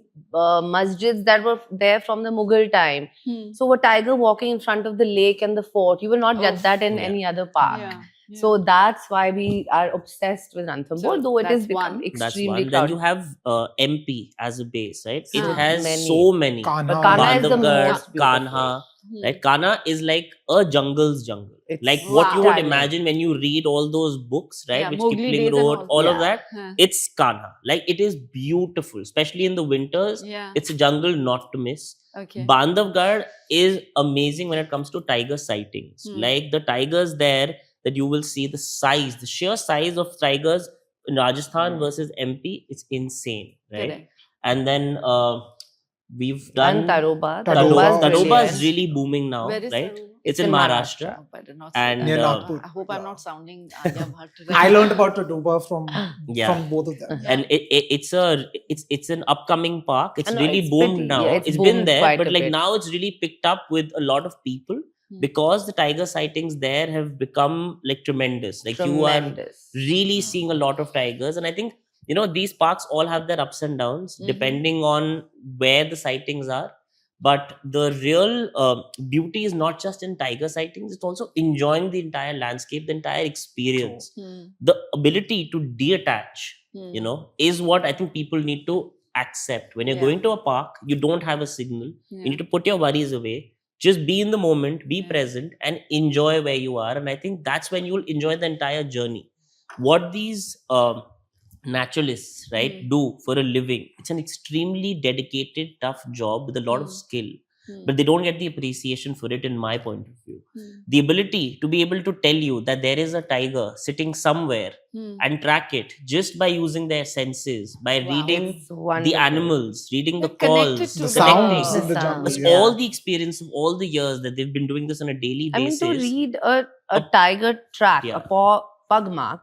masjids that were there from the Mughal time. Hmm. So a tiger walking in front of the lake and the fort, you will not get Oof. that in Yeah. any other park. Yeah. Yeah. So that's why we are obsessed with Ranthambore, So though it that's has become one. that's extremely one. Then you crowded. have MP as a base, right? It So has many. so many. Kanha, But Kanha is the Bandhavgarh, most beautiful. Kanha, Hmm. right? Kanha is like a jungle's jungle. It's Like what you would stunning. imagine when you read all those books, right? Yeah, Which Mowgli Kipling days and wrote, all of Yeah. that. Huh. It's Kanha. Like it is beautiful, especially in the winters. Yeah. It's a jungle not to miss. Okay. Bandhavgarh is amazing when it comes to tiger sightings. Hmm. Like the tigers there that you will see, the size, the sheer size of tigers in Rajasthan versus MP, it's insane, right? Correct. And then we've And done Tadoba. Tadoba Tadoba brilliant. is really booming now, Where is right? Tadoba? It's in Maharashtra. Oh, better not And, say Near that. Nagpur. I hope I'm Yeah. not sounding Alia Bhatt. I learned about Tadoba from Yeah. both of them. And it's an upcoming park. It's No, really it's boomed pretty- now. yeah, it's it's been boomed there, quite but a like bit. now it's really picked up with a lot of people Hmm. because the tiger sightings there have become like tremendous. Like you are Tremendous. really seeing a lot of tigers, and I think these parks all have their ups and downs Mhm. depending on where the sightings are. But the real beauty is not just in tiger sightings; it's also enjoying the entire landscape, the entire experience. Hmm. The ability to detach, Hmm. is what I think people need to accept when you're Yeah. going to a park, you don't have a signal. Yeah. You need to put your worries away. Just be in the moment, be Yeah. present, and enjoy where you are. And I think that's when you'll enjoy the entire journey. What these naturalists, right, do for a living, it's an extremely dedicated, tough job with a lot of skill. But they don't get the appreciation for it, in my point of view. The ability to be able to tell you that there is a tiger sitting somewhere and track it just by using their senses, by Wow. reading It's the wonderful. animals, reading the They're connected calls, to The the sounds The in the jungle. sounds. it's Yeah. all the experience of all the years that they've been doing this on a daily I mean, basis. to read a Oh, tiger track, yeah. a pugmark,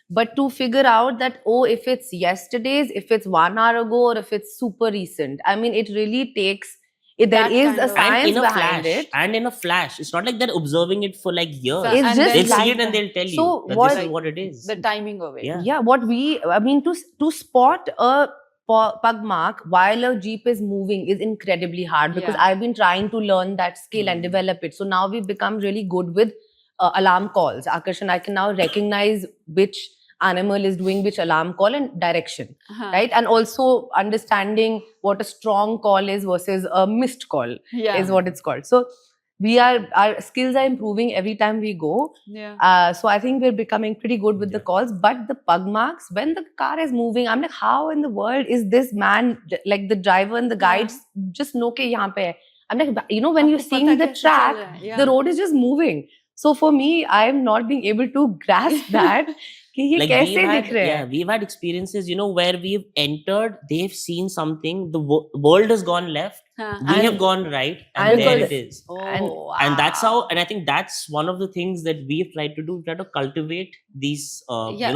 but to figure out that, oh, if it's yesterday's, if it's 1 hour ago, or if it's super recent. I mean, it really takes, there That is kind a of- and science in a behind flash, it. and in a flash, it's not like they're observing it for like years. So- It's and just then They'll see like it and that. they'll tell you So that what- this is what it is. the timing of it. Yeah. Yeah, I mean, to spot a pugmark while a jeep is moving is incredibly hard, because Yeah. I've been trying to learn that skill and develop it. So now we've become really good with alarm calls. Aakarsh and I can now recognize which animal is doing which alarm call and direction, Uh-huh. right? And also understanding what a strong call is versus a missed call Yeah. is what it's called. So our skills are improving every time we go. Yeah. So I think we're becoming pretty good with the Yeah. calls. But the pugmarks, when the car is moving, I'm like, how in the world is this man, like the driver and the guides, just know ke yahan pe hai? I'm like, when you're आपको seeing पता the कैसे चल track, रहा है? Yeah. the road is just moving. So for me, I'm not being able to grasp that. कि ये Like कैसे दिख रहे हैं? we've had experiences, where we've entered, they've seen something, the world has gone left, Huh. we And- have gone right, and and there because- it is. Oh, and- wow. And that's how, and I think that's one of the things that we've tried to do. We try to cultivate these, Yeah,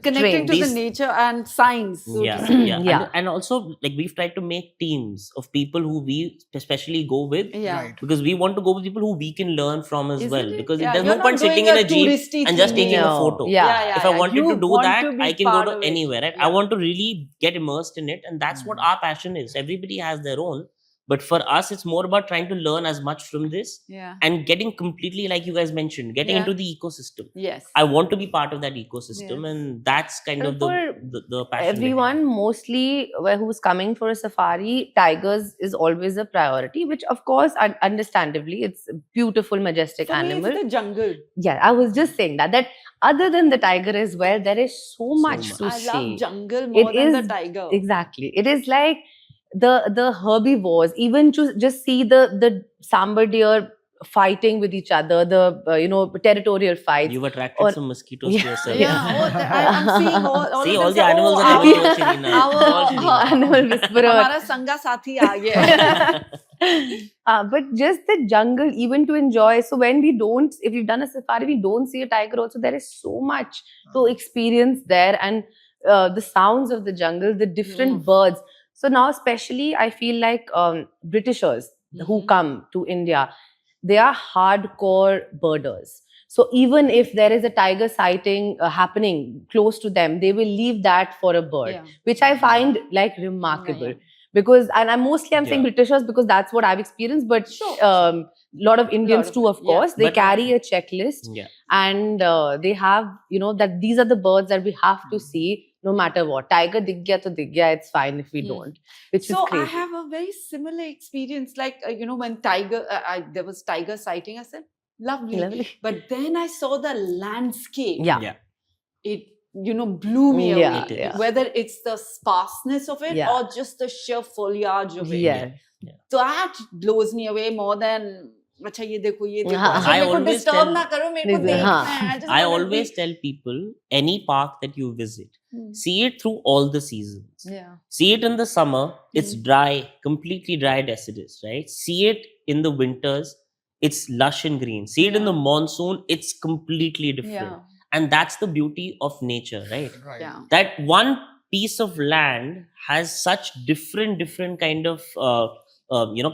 connecting to the these- nature and science. So yeah, to say. yeah. Yeah. And also, like, we've tried to make teams of people who we especially go with, Yeah. Right. because we want to go with people who we can learn from as Isn't well. it? Because Yeah, there's you're no not point sitting doing in a jeep touristy and just thing. taking a No. photo. Yeah. If I wanted You to do want that, to be I can go part to of it. anywhere, right? Yeah. I want to really get immersed in it, and that's what our passion is. Everybody has their own, but for us, it's more about trying to learn as much from this Yeah. and getting completely, like you guys mentioned, getting Yeah. into the ecosystem. Yes. I want to be part of that ecosystem, Yes. and that's kind And of the passion. behind Everyone it. mostly who's coming for a safari, tigers is always a priority, which of course, understandably, it's a beautiful, majestic For me, animal. it's the jungle. Yeah, I was just saying that other than the tiger as well, there is so much much. to I see. love jungle more It than the is- tiger. Exactly. It is like the herbivores, even to just see the sambar deer fighting with each other, the territorial fights. You've attracted Or- some mosquitoes to yourself. Yeah, I'm seeing all See, of all them the say, animals oh, are coming our- over Shirina. It's all our- Shirina. Animal whisperer. हमारा संगा साथी आ गया. But just the jungle, even to enjoy. So if we've done a safari, we don't see a tiger also. There is so much to experience there, and the sounds of the jungle, the different birds. So now, especially, I feel like Britishers who Mhm. come to India, they are hardcore birders. So even if there is a tiger sighting happening close to them, they will leave that for a bird, Yeah. which I find like remarkable. Yeah. Because, and I'm saying Yeah. Britishers because that's what I've experienced, but Sure. lot of Indians of too, it, of yeah. course. They But- carry a checklist, Yeah. and they have, that these are the birds that we have to see no matter what. Tiger dig gaya to dig gaya, it's fine if we don't, which So is crazy. I have a very similar experience. Like when tiger, there was tiger sighting. I said, lovely. Lovely. But then I saw the landscape. Yeah. Yeah. It blew me away. Yeah, yeah. Whether it's the sparseness of it Yeah. or just the sheer foliage of it. Yeah. That blows me away more than. अच्छा ये देखो ये देखो हाँ. अच्छा I मेरे को always disturb tell- ना करो मेरे को नहीं, देखना हाँ. है just I wanna always be- tell people, any park that you visit, Hmm. see it through all the seasons. Yeah. See it in the summer, it's dry, completely dry deciduous, right? See it in the winters, it's lush and green. See it in the monsoon, it's completely different. Yeah. And that's the beauty of nature, right? Right. Yeah. That one piece of land has such different kind of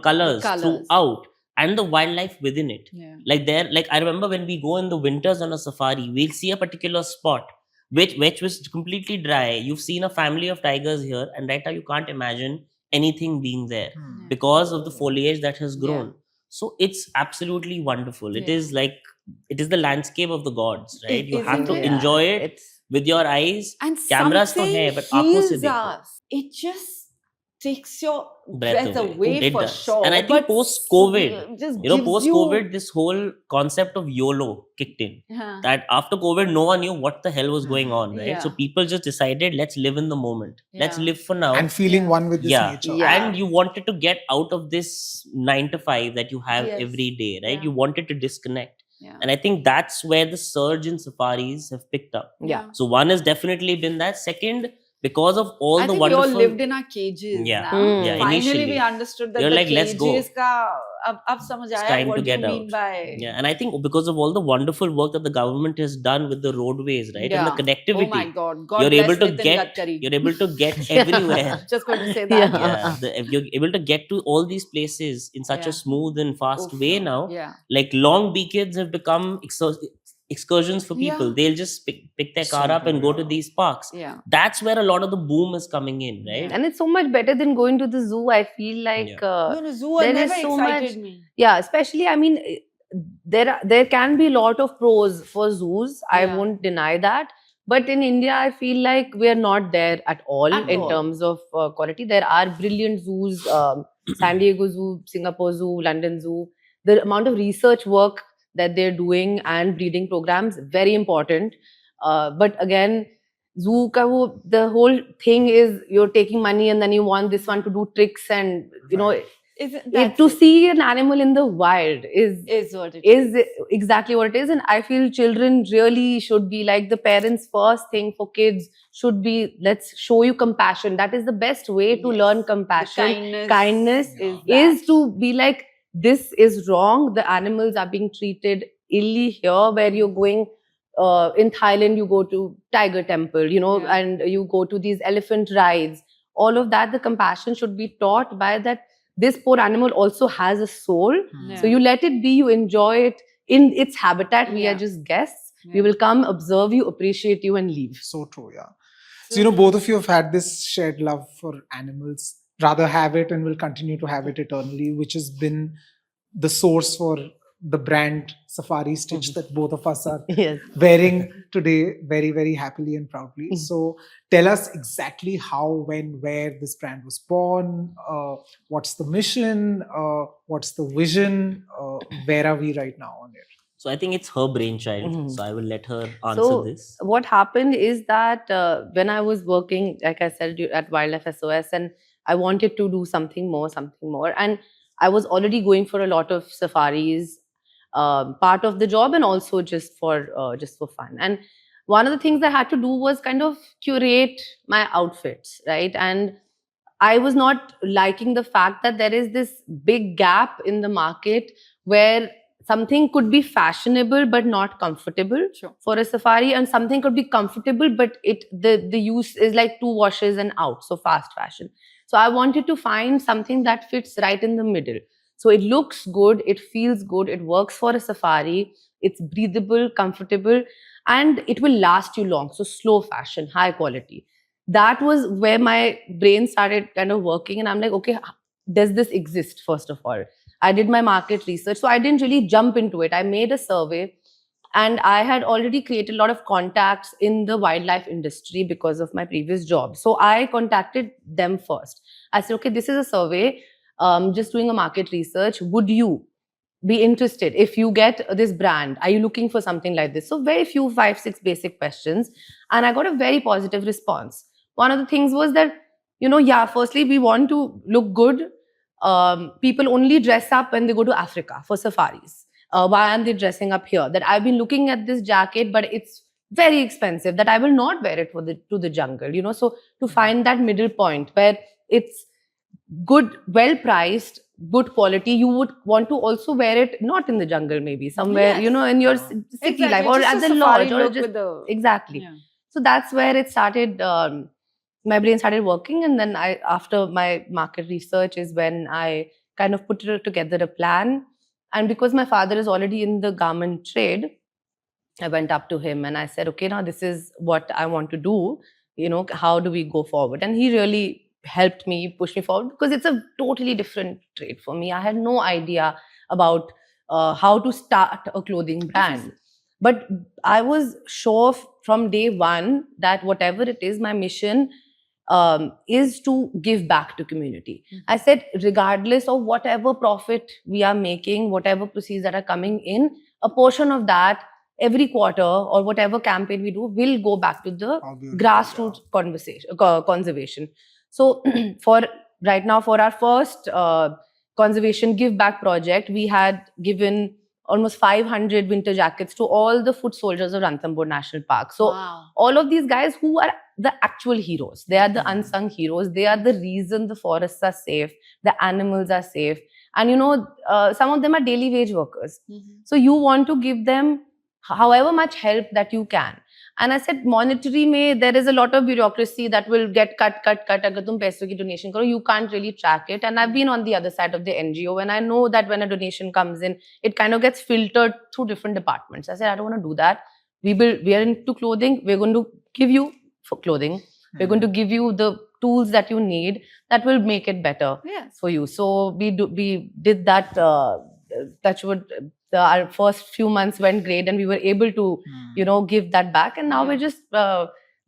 colors Colours. throughout, and the wildlife within it. Yeah. Like I remember when we go in the winters on a safari, we'll see a particular spot which was completely dry. You've seen a family of tigers here, and right now you can't imagine anything being there Hmm. because of the foliage that has Yeah. grown. So it's absolutely wonderful. It Yeah. is like, it is the landscape of the gods, right? You have isn't to it? enjoy it It's with your eyes. And Cameras to something hai, but aankhon se heals dekho. us. It just takes your breath breath away. away It for does. sure. And I think but post-COVID, just you know, gives post-COVID, this whole concept of YOLO kicked in. Huh. That after COVID, no one knew what the hell was going on, right? Yeah. So people just decided, let's live in the moment. Let's Yeah. live for now. And feeling Yeah. one with this yeah. nature. Yeah. And you wanted to get out of this 9 to 5 that you have Yes. every day, right? Yeah. You wanted to disconnect. Yeah. And I think that's where the surge in safaris have picked up. Yeah. So one has definitely been that. Second, because of all I the think wonderful... we all lived in our cages Yeah. now. Yeah, Finally, initially. we understood that You're the like, let's go. cages ka ab samajh It's aaya, time what to do you get mean out. by Yeah, and I think because of all the wonderful work that the government has done with the roadways, right, and the Yeah. connectivity, Oh my God! God you're bless able to Nitin get, Gadkari. you're able to get everywhere. Just going to say that. Yeah. You're able to get to all these places in such Yeah. a smooth and fast Oof. way now. Yeah. Like long weekends have become excursions for people. Yeah. They'll just pick their car So up and true, go to yeah. these parks. Yeah. That's where a lot of the boom is coming in, right? Yeah. And it's so much better than going to the zoo. I feel like Yeah. No, zoo there never is so excited much- me. yeah, especially, I mean, there can be a lot of pros for zoos. I Yeah. won't deny that. But in India, I feel like we are not there at all At in all. terms of quality. There are brilliant zoos, San Diego Zoo, Singapore Zoo, London Zoo. The amount of research work that they're doing and breeding programs, very important. But again, zoo ka the whole thing is you're taking money and then you want this one to do tricks and, you know, Right. to see an animal in the wild is what it is. is exactly what it is. And I feel children really should be like, the parents' first thing for kids should be, let's show you compassion. That is the best way to Yes. learn The compassion. kindness Yeah. is that. to be like, this is wrong. The animals are being treated illy here. Where you're going in Thailand, you go to Tiger Temple, you know, Yeah. and you go to these elephant rides. All of that, the compassion should be taught by that. This poor animal also has a soul. Yeah. So you let it be, you enjoy it in its habitat. We Yeah. are just guests. Yeah. We will come, observe you, appreciate you, and leave. So true, yeah. So, you know, both of you have had this shared love for animals, rather have it and will continue to have it eternally, which has been the source for the brand Safari Stitch that both of us are Yes. wearing today very, very happily and proudly. Mhm. So tell us exactly how, when, where this brand was born, what's the mission, what's the vision, where are we right now on it? So I think it's her brainchild. Mhm. So I will let her answer So this. what happened is that when I was working, like I said, at Wildlife SOS, and I wanted to do something more, and I was already going for a lot of safaris, part of the job, and also just for fun. And one of the things I had to do was kind of curate my outfits, right? And I was not liking the fact that there is this big gap in the market where something could be fashionable but not comfortable Sure. for a safari, and something could be comfortable but the use is like 2 washes and out, so fast fashion. So I wanted to find something that fits right in the middle. So it looks good, it feels good, it works for a safari, it's breathable, comfortable, and it will last you long. So slow fashion, high quality. That was where my brain started kind of working, and I'm like, okay, does this exist? First of all, I did my market research, so I didn't really jump into it. I made a survey, and I had already created a lot of contacts in the wildlife industry because of my previous job. So I contacted them first. I said, okay, this is a survey, just doing a market research. Would you be interested if you get this brand? Are you looking for something like this? So very few, 5, 6 basic questions, and I got a very positive response. One of the things was that, yeah, firstly, we want to look good. People only dress up when they go to Africa for safaris. Why aren't they dressing up here? That I've been looking at this jacket, but it's very expensive, that I will not wear it to the jungle. So to find that middle point where it's good, well priced, good quality, you would want to also wear it not in the jungle, maybe somewhere, Yes. in your Yeah. city Exactly. life, or Just at a the safari lodge, or look just with the- exactly. Yeah. So that's where it started. My brain started working, and then after my market research is when I kind of put together a plan. And because my father is already in the garment trade, I went up to him and I said, okay, now this is what I want to do. How do we go forward? And he really helped me, push me forward, because it's a totally different trade for me. I had no idea about how to start a clothing brand. But I was sure from day one that whatever it is, my mission is to give back to community. I said, regardless of whatever profit we are making, whatever proceeds that are coming in, a portion of that every quarter or whatever campaign we do will go back to the How beautiful, grassroots conservation. So for right now, for our first conservation give back project, we had given almost 500 winter jackets to all the foot soldiers of Ranthambore National Park. So Wow. all of these guys who are the actual heroes, they are the unsung heroes. They are the reason the forests are safe, the animals are safe. And some of them are daily wage workers. So you want to give them however much help that you can. And I said, monetary mein, there is a lot of bureaucracy that will get cut. Agar tum paise ki donation karo, you can't really track it. And I've been on the other side of the NGO, and I know that when a donation comes in, it kind of gets filtered through different departments. I said, I don't want to do that. We are into clothing. We're going to give you for clothing. We're going to give you the tools that you need that will make it better for you. So we did that. Touchwood, our first few months went great, and we were able to give that back. And now we're just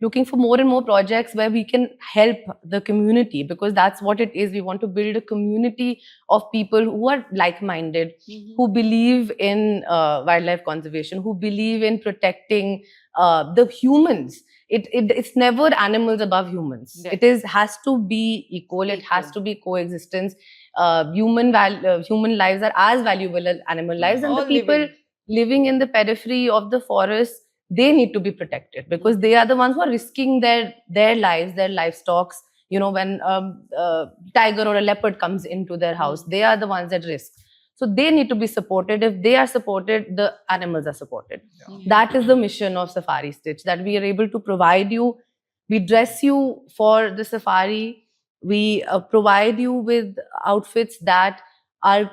looking for more and more projects where we can help the community, because that's what it is. We want to build a community of people who are like-minded, who believe in wildlife conservation, who believe in protecting the humans. It's never animals above humans. Yeah. It has to be equal. It has to be coexistence. Human lives are as valuable as animal lives, and All the people living in the periphery of the forest, they need to be protected, because they are the ones who are risking their lives, their livestock. When a tiger or a leopard comes into their house, they are the ones at risk. So they need to be supported. If they are supported, the animals are supported. That is the mission of Safari Stitch, that we are able to provide you. We dress you for the safari. We provide you with outfits that are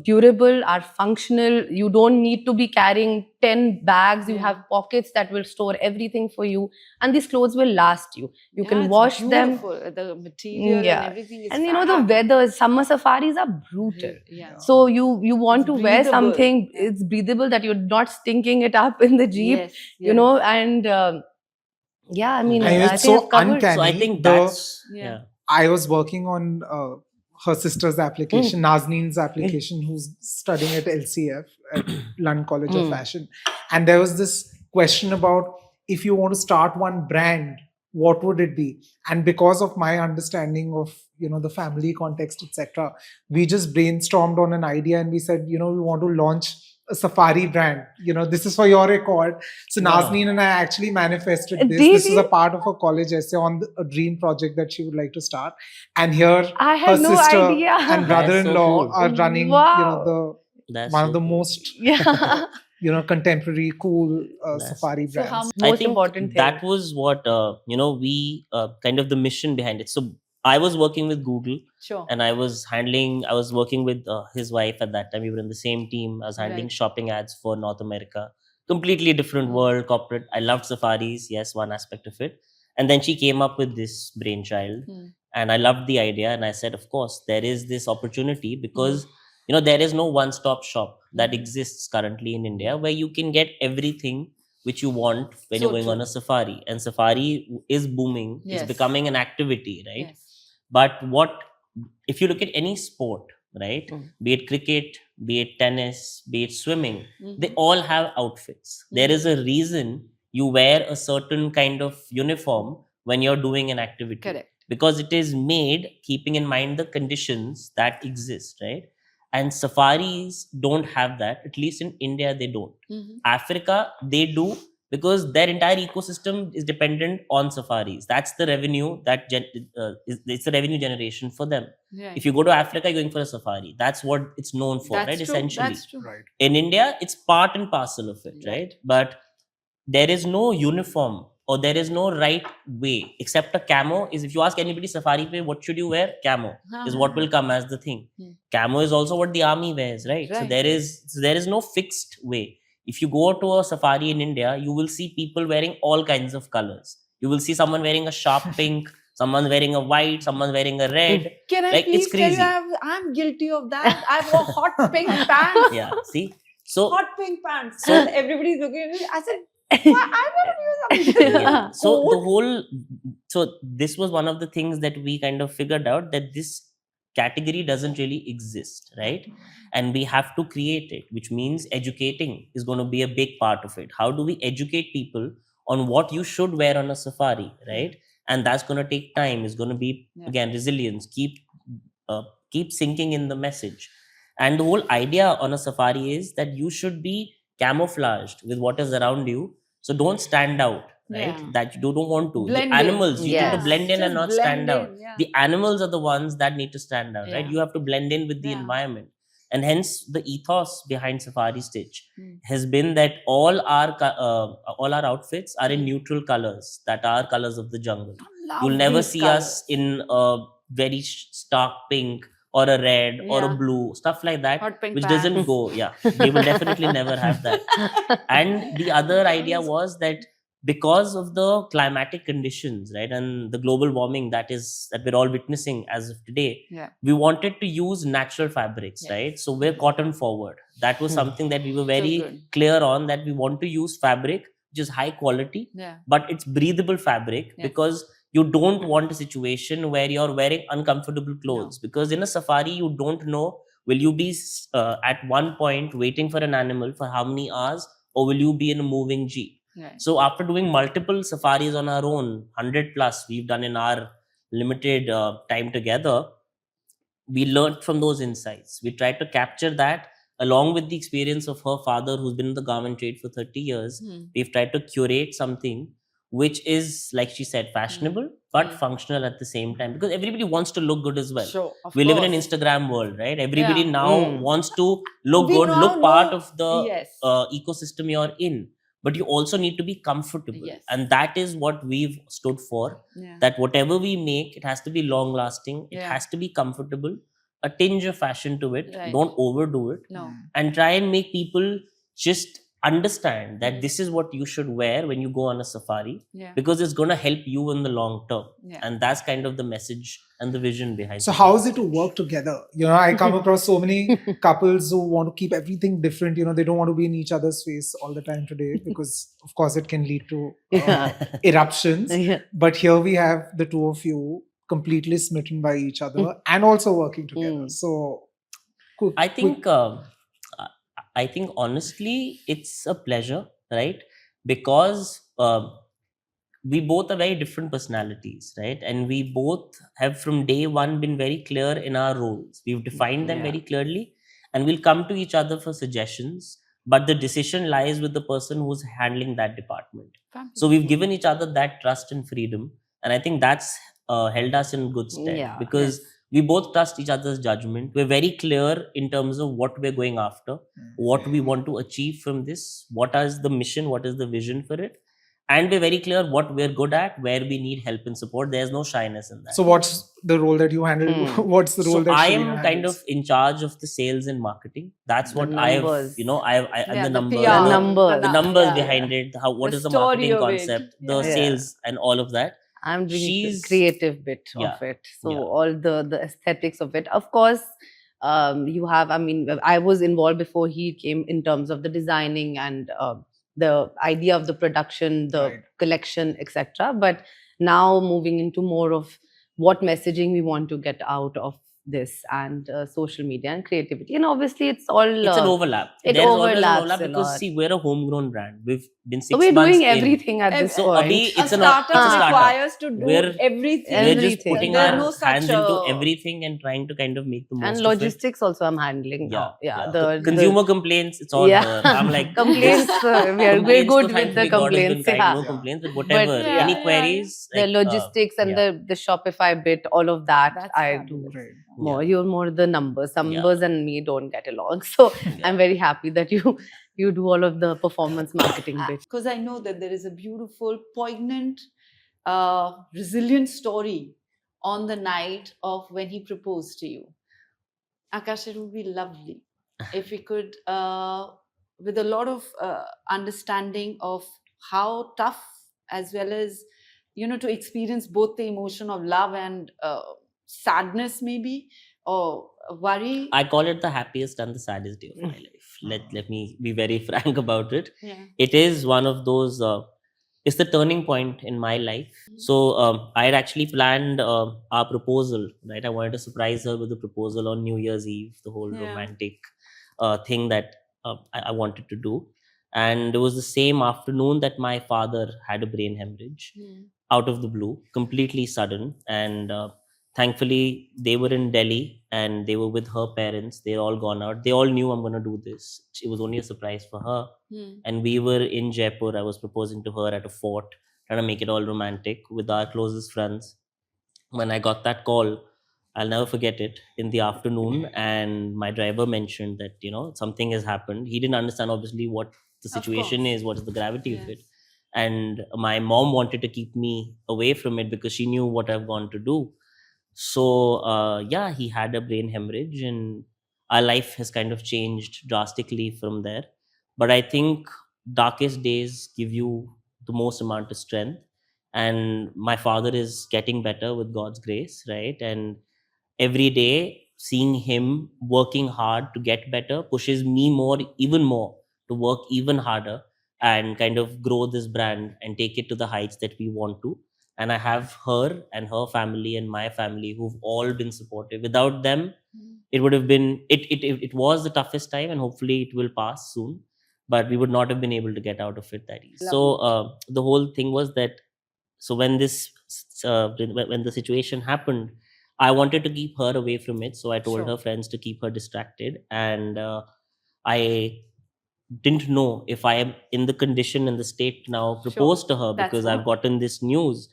durable, are functional. You don't need to be carrying 10 bags. You have pockets that will store everything for you, and these clothes will last you. You can wash them. The material and everything is And the weather, summer safaris are brutal. So you want to wear something, it's breathable, that you're not stinking it up in the Jeep, and I mean, And I it's think so I've covered. uncanny. So I think that's I was working on her sister's application, Nazneen's application, who's studying at LCF, at London College of Fashion. And there was this question about, if you want to start one brand, what would it be? And because of my understanding of the family context, etc., we just brainstormed on an idea, and we said, we want to launch a safari brand. This is for your record. So Nazneen and I actually manifested this. This is a part of a college essay on a dream project that she would like to start. And here her sister and brother-in-law are running one of the most contemporary, cool safari brands. I think that was what we kind of the mission behind it. So I was working with Google, and I was working with his wife at that time. We were in the same team. I was handling shopping ads for North America. Completely different world, corporate. I loved safaris, yes, one aspect of it. And then she came up with this brainchild, and I loved the idea. And I said, of course, there is this opportunity, because there is no one-stop shop that exists currently in India where you can get everything which you want when you're going on a safari. And safari is booming. It's becoming an activity, right? But if you look at any sport, right, be it cricket, be it tennis, be it swimming, they all have outfits. There is a reason you wear a certain kind of uniform when you're doing an activity. Correct. Because it is made keeping in mind the conditions that exist, right? And safaris don't have that. At least in India, they don't. Africa, they do, because their entire ecosystem is dependent on safaris. That's the revenue it's the revenue generation for them. If you go to Africa, you're going for a safari. That's what it's known for, right? Essentially. That's true. Right. In India, it's part and parcel of it, right? But there is no uniform, or there is no right way, except a camo. Is if you ask anybody safari pe, what should you wear? Camo is what will come as the thing. Camo is also what the army wears, right? So there is no fixed way. If you go to a safari in India, you will see people wearing all kinds of colors. You will see someone wearing a sharp pink, someone wearing a white, someone wearing a red. Can I please tell you, I'm guilty of that. I wore hot pink pants. Yeah, see? So hot pink pants. So everybody's looking at me. I said, I never knew something. Yeah. So the Code? whole, so this was one of the things that we kind of figured out, that this category doesn't really exist, right? And we have to create it, which means educating is going to be a big part of it. How do we educate people on what you should wear on a safari, right? And that's going to take time. It's going to be, Yeah. again, resilience. Uh, keep sinking in the message. And the whole idea on a safari is that you should be camouflaged with what is around you, so don't stand out, right? Yeah. That you don't want to. Blend The animals, in. you need to Yes. blend in and Just not blend stand out. in, yeah. The animals are the ones that need to stand out, right? Yeah. You have to blend in with the Yeah. environment. And hence the ethos behind Safari Stitch Hmm. has been that all our outfits are in neutral colors, that are colors of the jungle. Love You'll never these see colours. us in a very stark pink or a red or a Yeah. blue, stuff like that, Hot pink which doesn't pants. go. Yeah, we will definitely never have that. And the other idea was that because of the climatic conditions, right, and the global warming that we're all witnessing as of today, Yeah. we wanted to use natural fabrics, Yes. right? So we're cotton forward. That was something that we were very good. clear on, that we want to use fabric which is high quality, Yeah. but it's breathable fabric, Yes. because you don't want a situation where you're wearing uncomfortable clothes. Because in a safari, you don't know, will you be at one point waiting for an animal for how many hours, or will you be in a moving jeep? Right. So after doing multiple safaris on our own, 100 plus we've done in our limited time together, we learned from those insights. We tried to capture that along with the experience of her father, who's been in the garment trade for 30 years. We've tried to curate something which is, like she said, fashionable but functional at the same time, because everybody wants to look good as well. Sure, of We live in an course. Instagram world, right? Everybody Yeah. now wants to look We good, now look part know- of the Yes. ecosystem you're in, but you also need to be comfortable. Yes. And that is what we've stood for. Yeah. That whatever we make, it has to be long lasting, it Yeah. has to be comfortable, a tinge of fashion to it. Right. Don't overdo it. No. And try and make people just understand that this is what you should wear when you go on a safari, Yeah. because it's going to help you in the long term. Yeah. And that's kind of the message and the vision behind So Safari how is it to Stitch. work together? I come across so many couples who want to keep everything different. They don't want to be in each other's face all the time today, because of course it can lead to eruptions. Yeah. But here we have the two of you completely smitten by each other and also working together. So I think honestly it's a pleasure, right? Because we both are very different personalities, right? And we both have from day one been very clear in our roles. We've defined them very clearly, and we'll come to each other for suggestions, but the decision lies with the person who's handling that department. So we've given each other that trust and freedom, and I think that's held us in good stead, Yeah. because we both trust each other's judgment. We're very clear in terms of what we're going after, what we want to achieve from this, what is the mission, what is the vision for it, and we're very clear what we're good at, where we need help and support. There's no shyness in that. So what's the role that you handle? What's the role So that I Shirina am kind handles? of in charge of the sales and marketing. That's what I've, numbers. and Yeah, the numbers, PR, The numbers. the numbers yeah. behind it, what The is the story marketing of it. concept, the Yeah. sales and all of that. I'm doing the She's- creative bit Yeah. of it. So Yeah. all the aesthetics of it. Of course, you have, I was involved before he came in terms of the designing and the idea of the production, the Right. collection, etc. But now moving into more of what messaging we want to get out of this, and social media and creativity. And obviously it's all It's an overlap. it There's always an overlaps overlap a because lot. see, we're a homegrown brand. We've been 6 so we're months doing in. everything at this So, point. Abhi, A it's a startup startup. requires to do We're- everything. We're just Everything. putting There's our no such hands into a- everything and trying to kind of make the most And of it. logistics also I'm handling now. The consumer complaints, it's all Yeah. her. I'm like complaints. We're complaints, good so with the thankfully God has been complaints. kind, Yeah. no complaints, but whatever. But, Any yeah. queries? The like, logistics and yeah. the Shopify bit, all of that That's I fabulous. do Right. more. Yeah. You're more the numbers. Numbers and me don't get along. So I'm very happy that you do all of the performance marketing bit. Because I know that there is a beautiful, poignant, resilient story on the night of when he proposed to you. Akash, it would be lovely if we could, with a lot of understanding of how tough, as well as, to experience both the emotion of love and sadness, maybe, or worry? I call it the happiest and the saddest day of my life. Let me be very frank about it. Yeah. It is one of those. It's the turning point in my life. So I had actually planned our proposal. Right, I wanted to surprise her with a proposal on New Year's Eve. The whole Yeah. romantic thing that I wanted to do, and it was the same afternoon that my father had a brain hemorrhage out of the blue, completely sudden. And thankfully, they were in Delhi and they were with her parents. They're all gone out. They all knew I'm going to do this. It was only a surprise for her. And we were in Jaipur. I was proposing to her at a fort, trying to make it all romantic with our closest friends. When I got that call, I'll never forget it, in the afternoon. And my driver mentioned that, something has happened. He didn't understand, obviously, what the situation course. is, what is the gravity of Yes. it. And my mom wanted to keep me away from it because she knew what I've gone to do. So, yeah, he had a brain hemorrhage, and our life has kind of changed drastically from there. But I think darkest days give you the most amount of strength. And my father is getting better with God's grace, right? And every day seeing him working hard to get better pushes me more, even more, to work even harder and kind of grow this brand and take it to the heights that we want to. And I have her and her family and my family who've all been supportive. Without them, it would have been it was the toughest time, and hopefully it will pass soon, but we would not have been able to get out of it that easy. So the whole thing was that, so when when the situation happened, I wanted to keep her away from it, so I told Sure. her friends to keep her distracted. And I didn't know if I am in the condition and the state to now propose to her, That's because I've what- gotten this news.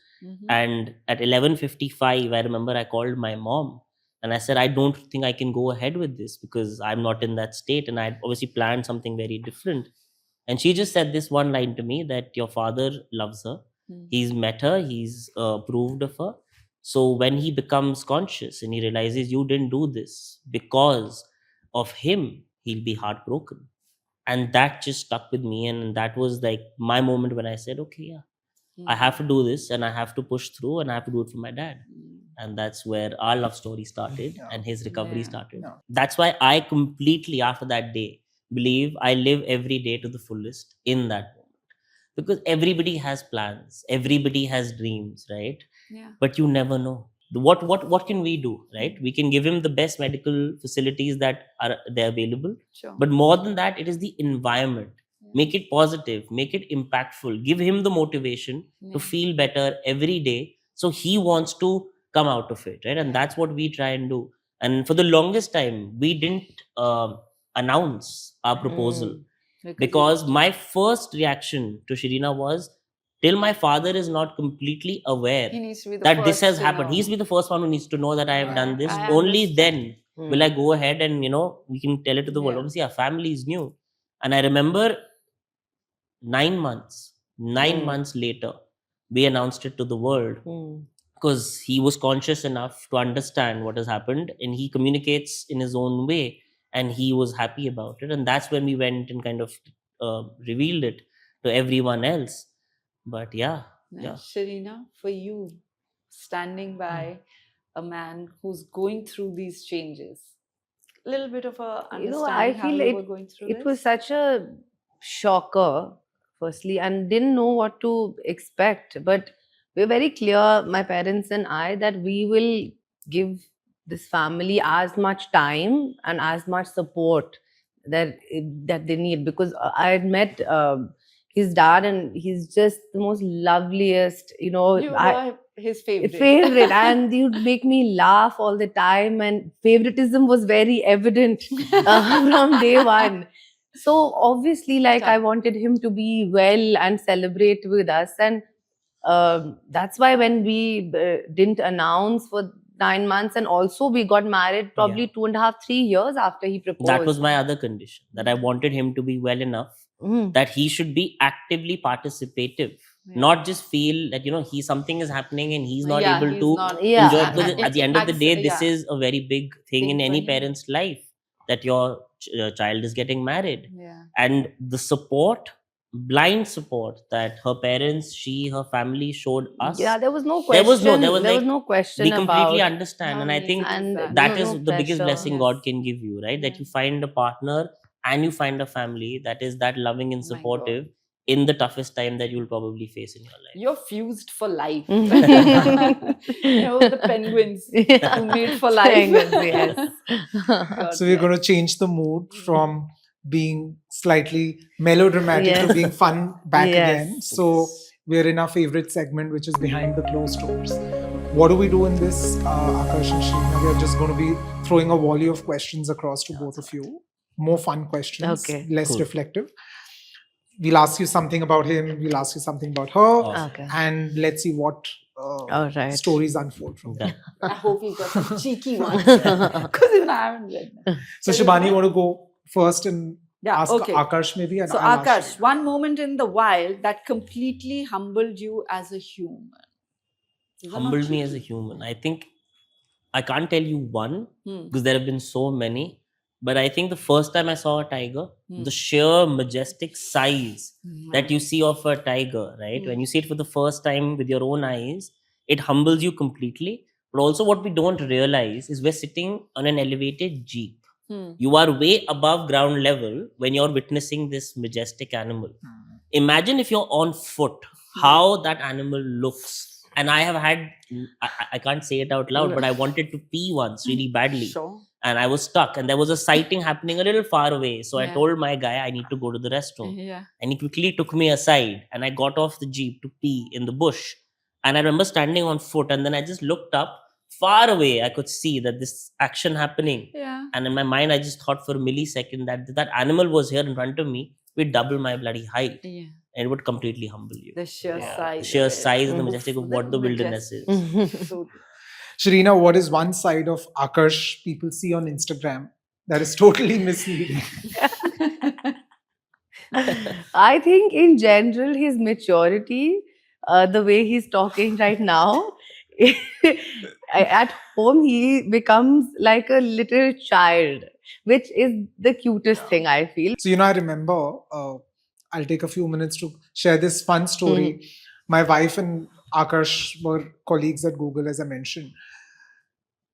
And at 11:55, I remember I called my mom and I said, I don't think I can go ahead with this because I'm not in that state, and I'd obviously planned something very different. And she just said this one line to me, that your father loves her. He's met her, he's approved of her. So when he becomes conscious and he realizes you didn't do this because of him, he'll be heartbroken. And that just stuck with me. And that was like my moment when I said, okay, yeah, I have to do this, and I have to push through, and I have to do it for my dad. And that's where our love story started and his recovery Yeah. started. That's why I completely, after that day, believe I live every day to the fullest in that moment. Because everybody has plans, everybody has dreams, right? Yeah. But you never know. What can we do, right? We can give him the best medical facilities that are there available. Sure. But more than that, it is the environment. Make it positive, make it impactful, give him the motivation to feel better every day, so he wants to come out of it, right? And that's what we try and do. And for the longest time, we didn't announce our proposal, because my first reaction to Shirina was, till my father is not completely aware He needs to be the that this first has to happened, know. he's be the first one who needs to know that I have done this. I Only understand. then will I go ahead and we can tell it to the world. Yeah. Obviously, our family is new. And I remember 9 months later, we announced it to the world, because he was conscious enough to understand what has happened, and he communicates in his own way, and he was happy about it. And that's when we went and kind of revealed it to everyone else. But yeah. Shirina, for you, standing by a man who's going through these changes, a little bit of a understanding I how feel you were going through it was such a shocker, firstly, and didn't know what to expect. But we're very clear, my parents and I, that we will give this family as much time and as much support that they need. Because I had met his dad, and he's just the most loveliest. You were his favorite. And he would make me laugh all the time, and favoritism was very evident from day one. So obviously, like, I wanted him to be well and celebrate with us. And that's why when we didn't announce for 9 months, and also we got married probably 2.5, 3 years after he proposed. That was my other condition, that I wanted him to be well enough that he should be actively participative, not just feel that he's something is happening and he's not able to enjoy. Because at the end of the day, this is a very big thing in any parent's life, that your child is getting married. And the support blind support that her parents, her family showed us. Yeah, there was no There was question. there was There was like, no question we completely about. understand, No and I need think to And that. that no is the biggest pressure. blessing Yes. God can give you, right? That you find a partner and you find a family that is that loving and My God. supportive in the toughest time that you'll probably face in your life. You're fused for life. Mhm. The penguins Yeah. who made for life. Penguins, yes. God So we're bless. going to change the mood from being slightly melodramatic to Yes. being fun back Yes. again. So we're in our favorite segment, which is behind the closed doors. What do we do in this, Aakarsh and Shirina? We're just going to be throwing a volley of questions across to both of you. More fun questions, Okay. less Cool. reflective. We'll ask you something about him. We'll ask you something about her, Awesome. Okay. and let's see what All right. stories unfold from there. Done. I hope you got some cheeky ones. Because I haven't read them. So Shubhani, you want to go first and Yeah, ask okay. Aakarsh maybe? And So, I'll ask Aakarsh, Shirina. one moment in the wild that completely humbled you as a human. These are not Humbled me as a cheeky. human. I think I can't tell you one Hmm. because there have been so many. But I think the first time I saw a tiger, Hmm. the sheer majestic size Hmm. that you see of a tiger, right? When you see it for the first time with your own eyes, it humbles you completely. But also, what we don't realize is we're sitting on an elevated jeep. Hmm. You are way above ground level when you're witnessing this majestic animal. Imagine if you're on foot, how that animal looks. And I have had, I can't say it out loud, but I wanted to pee once really badly. Sure. And I was stuck, and there was a sighting happening a little far away. So I Yeah. told my guy, I need to go to the restroom. Yeah. And he quickly took me aside, and I got off the jeep to pee in the bush. And I remember standing on foot, and then I just looked up. Far away, I could see that this action happening. Yeah. And in my mind, I just thought for a millisecond that that animal was here in front of me with double my bloody height. Yeah. And it would completely humble you. The sheer Yeah, size. the sheer of it. size and the Mhm. majestic of The what the wilderness is. majestic. So Shirina, what is one side of Aakarsh people see on Instagram that is totally misleading? I think in general, his maturity, the way he's talking right now, at home, he becomes like a little child, which is the cutest thing, I feel. So, I remember, I'll take a few minutes to share this fun story. My wife and Aakarsh were colleagues at Google, as I mentioned.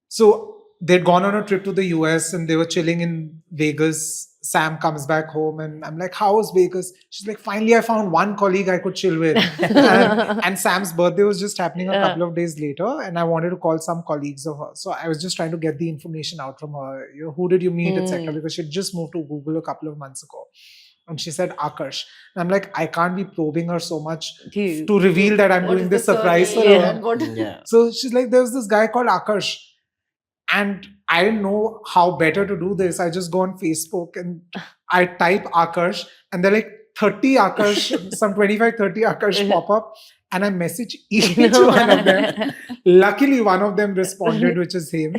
So they'd gone on a trip to the US and they were chilling in Vegas. Sam comes back home and I'm like, how was Vegas? She's like, finally, I found one colleague I could chill with. and Sam's birthday was just happening a couple of days later. And I wanted to call some colleagues of hers. So I was just trying to get the information out from her. Who did you meet, etc. Because she had just moved to Google a couple of months ago. And she said, Aakarsh. And I'm like, I can't be probing her so much to reveal that I'm what doing is this the surprise for surname her. and what- Yeah. So she's like, there's this guy called Aakarsh. And I didn't know how better to do this. I just go on Facebook and I type Aakarsh, and they're like 30 Aakarsh, some 25, 30 Aakarsh pop up. And I message each one of them. Luckily, one of them responded, which is him.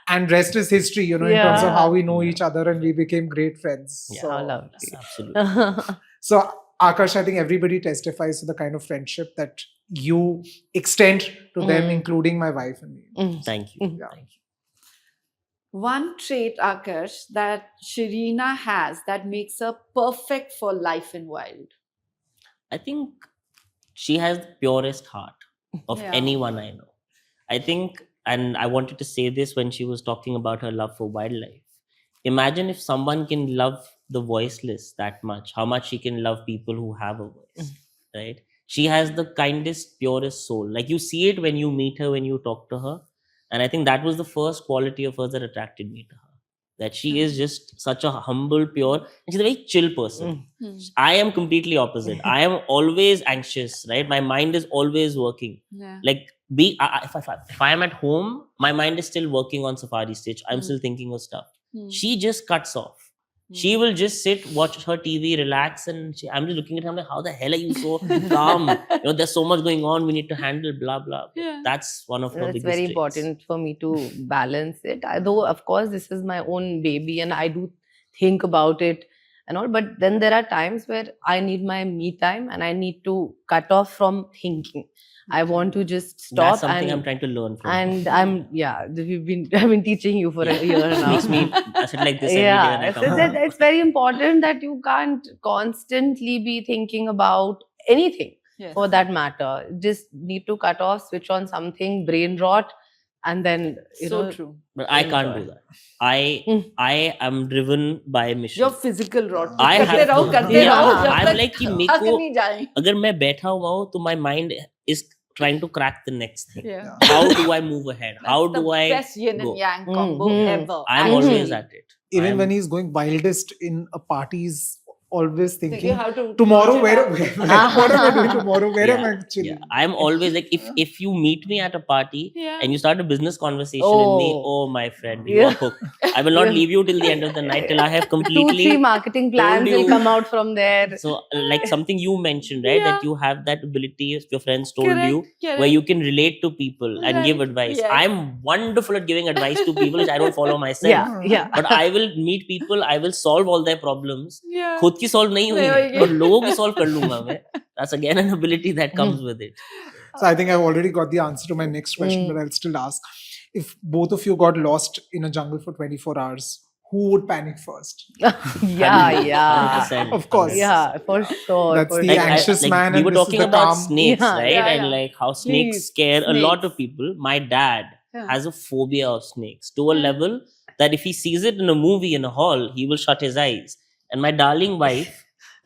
And rest is history, in terms of how we know each other, and we became great friends. Yeah. So, How lovely. Absolutely. so Aakarsh, I think everybody testifies to the kind of friendship that you extend to them, including my wife and me. Thank you. Yeah. Thank you. One trait, Aakarsh, that Shirina has that makes her perfect for life in wild. I think she has the purest heart of Yeah. anyone I know. I think, and I wanted to say this when she was talking about her love for wildlife. Imagine if someone can love the voiceless that much, how much she can love people who have a voice, right? She has the kindest, purest soul. Like you see it when you meet her, when you talk to her. And I think that was the first quality of hers that attracted me to her. That she is just such a humble, pure, and she's a very chill person. I am completely opposite. I am always anxious, right? My mind is always working. Yeah. Like if I am at home, my mind is still working on Safari Stitch. I'm still thinking of stuff. She just cuts off. She will just sit, watch her TV, relax, and I'm just looking at her. I'm like, how the hell are you so calm? There's so much going on. We need to handle blah blah. Yeah. That's one of her It's biggest very traits. important for me to balance it. Though, of course, this is my own baby and I do think about it and all. But then there are times where I need my me time and I need to cut off from thinking. I want to just stop. That's something and I'm trying to learn from. and I've been teaching you for a year now. Makes me I sit like this every day when I Yeah, come so home. it's very important that you can't constantly be thinking about anything Yes. for that matter. Just need to cut off, switch on something, brain rot, and then So true. But I can't do that. I am driven by mission. Your physical rot. I करते have रहो, to- करते Yeah, रहो, जब I'm तक like कि मेरे थक को नहीं जाए. अगर मैं बैठा हुआ हूँ तो my mind is trying to crack the next thing. Yeah. How do I move ahead? How That's do the I best yin go? and yang combo Mhm. ever. I'm Mhm. always at it. Even I'm- when he's going wildest in a party, he's always Thinking thinking, how to tomorrow switch where, it up. what am I doing tomorrow? Where am I Yeah, chilling? yeah. I'm always like if you meet me at a party Yeah. and you start a business conversation with me, Oh. oh my friend, you Yeah. are hooked. I will not Yeah. leave you till the end of the night till I have 2-3 completely marketing plans will you- come out from there. So like something you mentioned, right? Yeah. That you have that ability, as your friends told you, Correct. where you can relate to people and give Right. advice. Yes. I'm wonderful at giving advice to people which I don't follow myself. Yeah, yeah. But I will meet people, I will solve all their problems. Yeah. खुद की solve नहीं हुई नहीं है, होगी। पर लोगों की solve कर लूंगा मैं. That's again an ability that comes with it. So I think I've already got the answer to my next question, but I'll still ask. If both of you got lost in a jungle for 24 hours, who would panic first? Yeah. 100%. Of course. Yeah, for sure. That's for the sure. anxious man We and were this is talking the about calm. snakes, Yeah, right? yeah, And yeah. like how snakes Please, scare a lot snakes. of people. My dad Yeah. has a phobia of snakes to a Yeah. level that if he sees it in a movie in a hall, he will shut his eyes. And my darling wife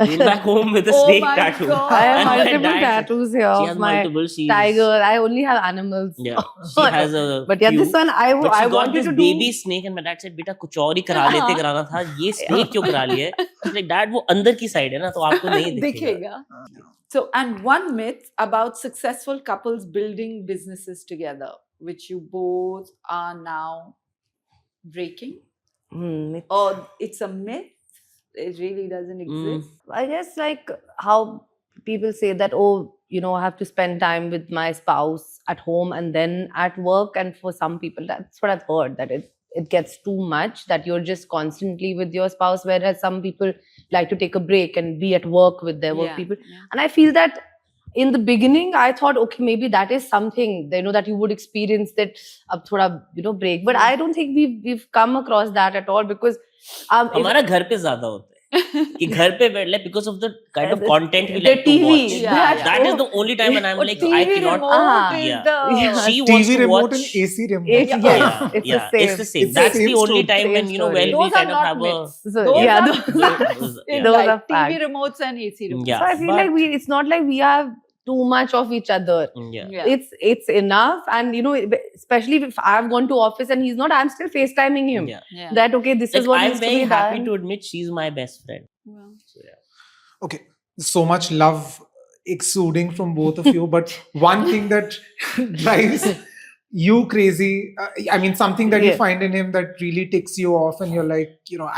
came back home with a Oh snake my tattoo. God. I have And my multiple dad- tattoos here She of has my multiple. She's, tiger. I only have animals. Yeah, she has a. But yeah, few. this one I But she got wanted this to baby do. snake and my dad said, "बेटा कुछ और ही कराना था ये snake क्यों करा लिया है?" I was like, "Dad वो अंदर की side है ना तो आपको नहीं दिखेगा." दिखेगा. So, and one myth about successful couples building businesses together, which you both are now breaking, or it's a myth. It really doesn't exist. I guess like how people say that, oh, I have to spend time with my spouse at home and then at work. And for some people, that's what I've heard, that it gets too much, that you're just constantly with your spouse, whereas some people like to take a break and be at work with their work people. Yeah. And I feel that in the beginning, I thought, okay, maybe that is something, that you would experience that thoda, break. But I don't think we've come across that at all, because हमारा घर पे ज्यादा होता है कि घर पे बैठ ले because of the kind of content we the like to TV, watch. Yeah, That is the only time when I'm Or like TV I cannot. remote is Yeah. the Yeah. She wants TV to remote watch. and AC remote. Yes, Yeah, it's yeah, the same. it's the same. It's the That's same the only story. time when Same where story. we those are kind of not have a. myths. So, Those yeah, are those- in those like are facts. TV remotes and AC remotes. Yeah. So I feel but- like it's not like we have too much of each other. Yeah. Yeah. It's enough, and especially if I've gone to office and he's not, I'm still FaceTiming him. Yeah. Yeah. That okay, this Like, is what I'm needs to very be happy done. to admit she's my best friend. Well, So, yeah. Okay, so much love exuding from both of you, but one thing that drives you crazy, I mean, something that you Yeah. find in him that really ticks you off, and you're like,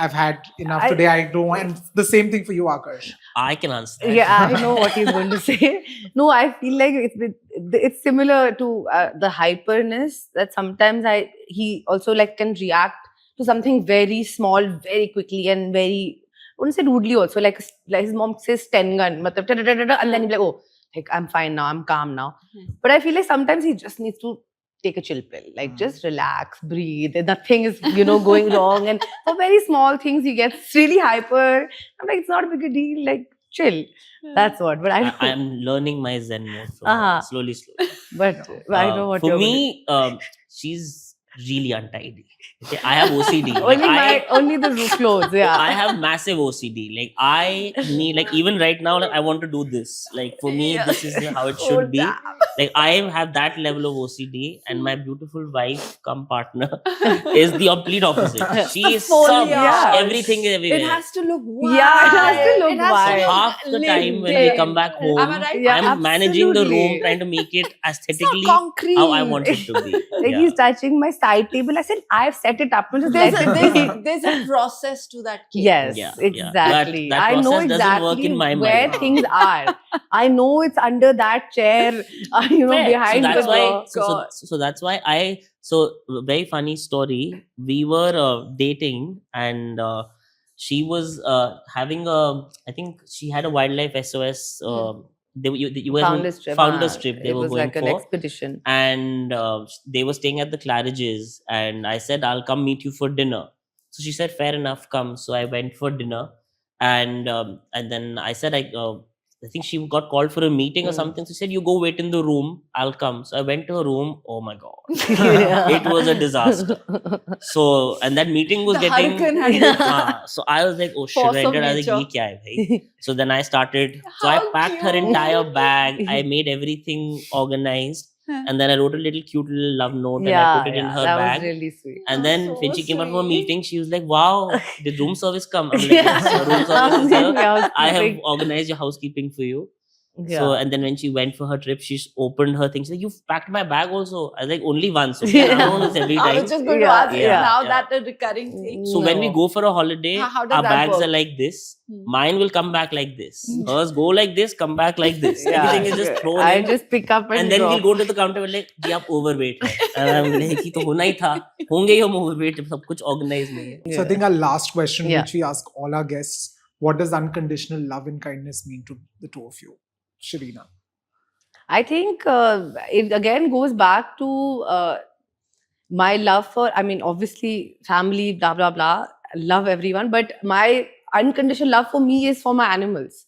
I've had enough I- today, I don't want. And the same thing for you, Aakarsh. I can answer that. Yeah, I know what he's going to say. No, I feel like it's similar to the hyperness, that sometimes he also like can react to something very small very quickly and very, I wouldn't say rudely also, like his mom says 10 gun, matlab, and then he's like, oh, like, I'm fine now, I'm calm now. But I feel like sometimes he just needs to take a chill pill, like just relax, breathe, and nothing is going wrong, and for very small things he gets really hyper. I'm like, it's not a big a deal, like chill. That's what. But I I'm learning my Zen mode from Uh-huh. her, slowly. but I know what For you're me, she's really untidy. Okay, I have OCD. Like, only the roof clothes, yeah. I have massive OCD. Like I need, like even right now, like I want to do this. Like for me, this is how it should be. Like I have that level of OCD, and my beautiful wife, come partner, is the complete opposite. She is sub. foliage. Everything is everywhere. it has to look wild. Yeah, it has to look It has wild. look Half the time when we lived come back in. home, Am I right? Yeah, I'm managing the absolutely. room, trying to make it So aesthetically concrete. how I want it to be. Like Yeah. he's touching my side table. I said, I've set it up. Just There's let a, it be. there's a process to that cake. Yes, Yeah, yeah. exactly. That I know process doesn't work exactly in my where mind. things are. I know it's under that chair, Fair. behind so that's the why door. so that's why very funny story. We were dating, and she was having I think she had a wildlife SOS. You were Founders trip. founders trip they It were was going like an for, expedition. and they were staying at the Claridges, and I said I'll come meet you for dinner. So she said fair enough, come. So I went for dinner, and then I said I think she got called for a meeting or something. So she said, you go wait in the room, I'll come. So I went to her room. Oh my god, it was a disaster. So, and that meeting was The getting hurricane had so I was like, oh shit, Force I of entered. I was like, nature. "Ye kya hai, bhai?" So then I started. So I How packed her cute. entire bag. I made everything organized, and then I wrote a little cute little love note, and I Yeah, put it in her that bag. was really sweet. And Oh, then so when she came out from a sweet. meeting, she was like, "Wow, did room service come?" I'm like, "Yes, room service is here. I have Housekeeping. organized your housekeeping for you." Yeah. So, and then when she went for her trip, she opened her things. She's like, "You've packed my bag also." I was like, "Only once, okay? I don't know this every I time." was just going to Yeah, ask, is yeah, now yeah. that a recurring thing? So when we No. go for a holiday, How does our that bags work? are like this. Hmm. Mine will come back like this. Hers go like this, come back like this. Yeah. Everything is just thrown I in. just pick up And then drop. we'll go to the counter and like, जी आप overweight है. And I'm like, ये तो होना ही था. होंगे ही हम overweight जब सब कुछ organized नहीं है. So I think our last question, Yeah. which we ask all our guests, what does unconditional love and kindness mean to the two of you? Shirina. I think it again goes back to my love for, I mean, obviously, family, blah, blah, blah. I love everyone. But my unconditional love for me is for my animals.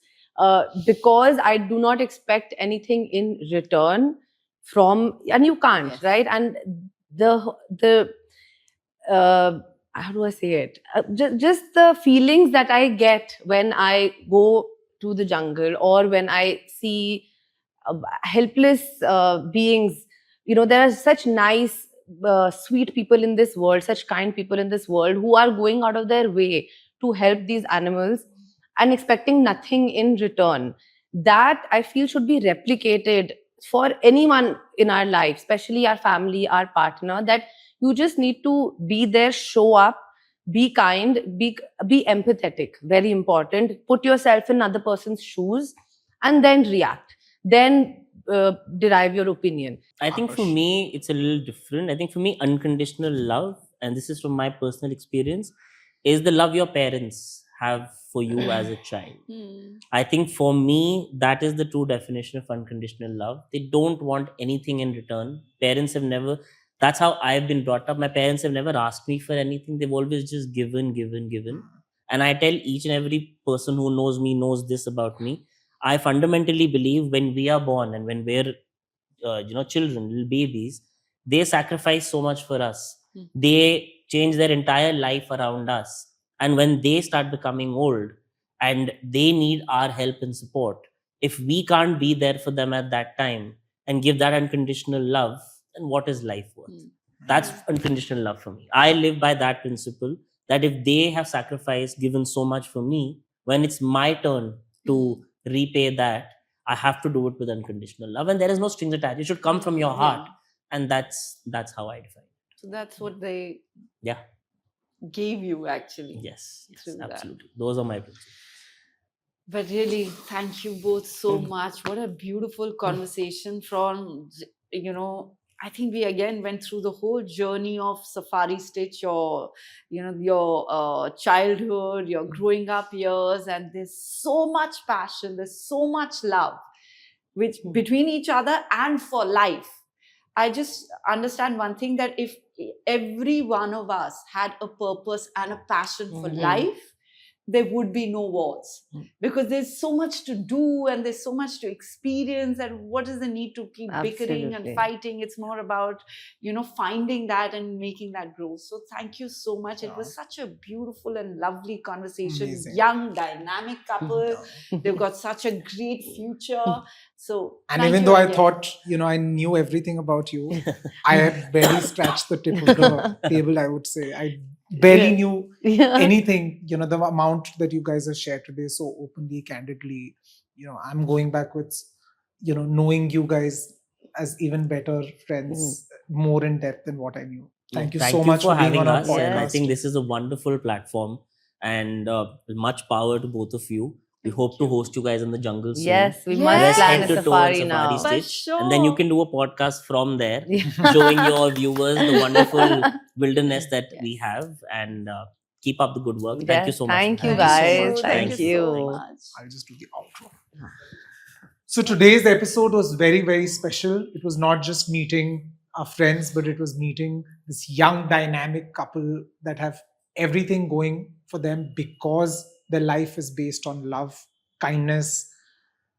Because I do not expect anything in return from, and you can't, Yes. right? And the how do I say it? Just the feelings that I get when I go to the jungle or when I see helpless beings. You know, there are such nice, sweet people in this world, such kind people in this world who are going out of their way to help these animals and expecting nothing in return. That I feel should be replicated for anyone in our life, especially our family, our partner, that you just need to be there, show up, be kind, be empathetic. Very important. Put yourself in other person's shoes and then react. Then derive your opinion. I think for Aakarsh. me, it's a little different. I think for me, unconditional love, and this is from my personal experience, is the love your parents have for you as a child. Hmm. I think for me, that is the true definition of unconditional love. They don't want anything in return. Parents have never, that's how I've been brought up. My parents have never asked me for anything. They've always just given, given, given. And I tell each and every person who knows me knows this about me. I fundamentally believe when we are born and when we're, children, little babies, they sacrifice so much for us. Hmm. They change their entire life around us. And when they start becoming old and they need our help and support, if we can't be there for them at that time and give that unconditional love, then what is life worth? Hmm. That's unconditional love for me. I live by that principle that if they have sacrificed, given so much for me, when it's my turn to repay that, I have to do it with unconditional love. And there is no strings attached. It should come from your heart. And that's how I define it. So that's what they Yeah. gave you actually. Yes. Through that. Absolutely. Those are my principles. But really, thank you both so much. What a beautiful conversation from, I think we again went through the whole journey of Safari Stitch, your childhood, your growing up years, and there's so much passion, there's so much love, which between each other and for life. I just understand one thing, that if every one of us had a purpose and a passion for life, there would be no wars, because there's so much to do and there's so much to experience, and what is the need to keep bickering and Absolutely. fighting? It's more about, finding that and making that grow. So thank you so much. It was such a beautiful and lovely conversation. Amazing. Young, dynamic couple. They've got such a great future. So And thank even you though I again. thought, I knew everything about you, I had barely scratched the tip of the table, I would say. I barely knew anything, the amount that you guys have shared today so openly, candidly. I'm going backwards, knowing you guys as even better friends, more in depth than what I knew. Thank you so much for being having on our us. podcast. And I think this is a wonderful platform, and much power to both of you. We hope to host you guys in the jungle soon. Yes, we Yes. must Let's plan head a to safari Safari now. For Stitch, and then you sure. can do a podcast from there, Yeah. showing your viewers the wonderful wilderness that Yes. we have. And Keep up the good work. Yeah, Thank you so much. thank you, for guys. having me. Thank so you. much. I'll just do the outro. So today's episode was very, very special. It was not just meeting our friends, but it was meeting this young, dynamic couple that have everything going for them because their life is based on love, kindness,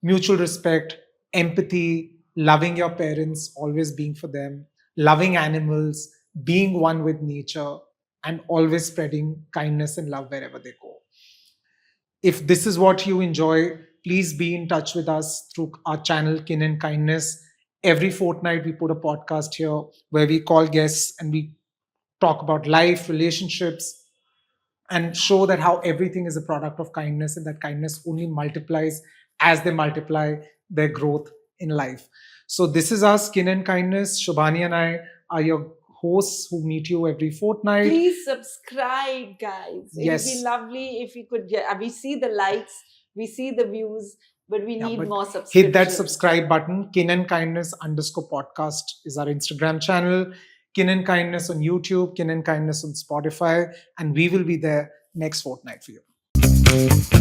mutual respect, empathy, loving your parents, always being for them, loving animals, being one with nature, and always spreading kindness and love wherever they go. If this is what you enjoy, please be in touch with us through our channel, Kin and Kindness. Every fortnight, we put a podcast here where we call guests and we talk about life, relationships, and show that how everything is a product of kindness and that kindness only multiplies as they multiply their growth in life. So, this is our Skin and Kindness. Shubhani and I are your hosts who meet you every fortnight. Please subscribe, guys. It Yes. would be lovely if we could get. We see the likes, we see the views, but we need but more subscriptions. hit that subscribe button. Kin and Kindness _ podcast is our Instagram channel. Kin and Kindness on YouTube, Kin and Kindness on Spotify, and we will be there next fortnight for you.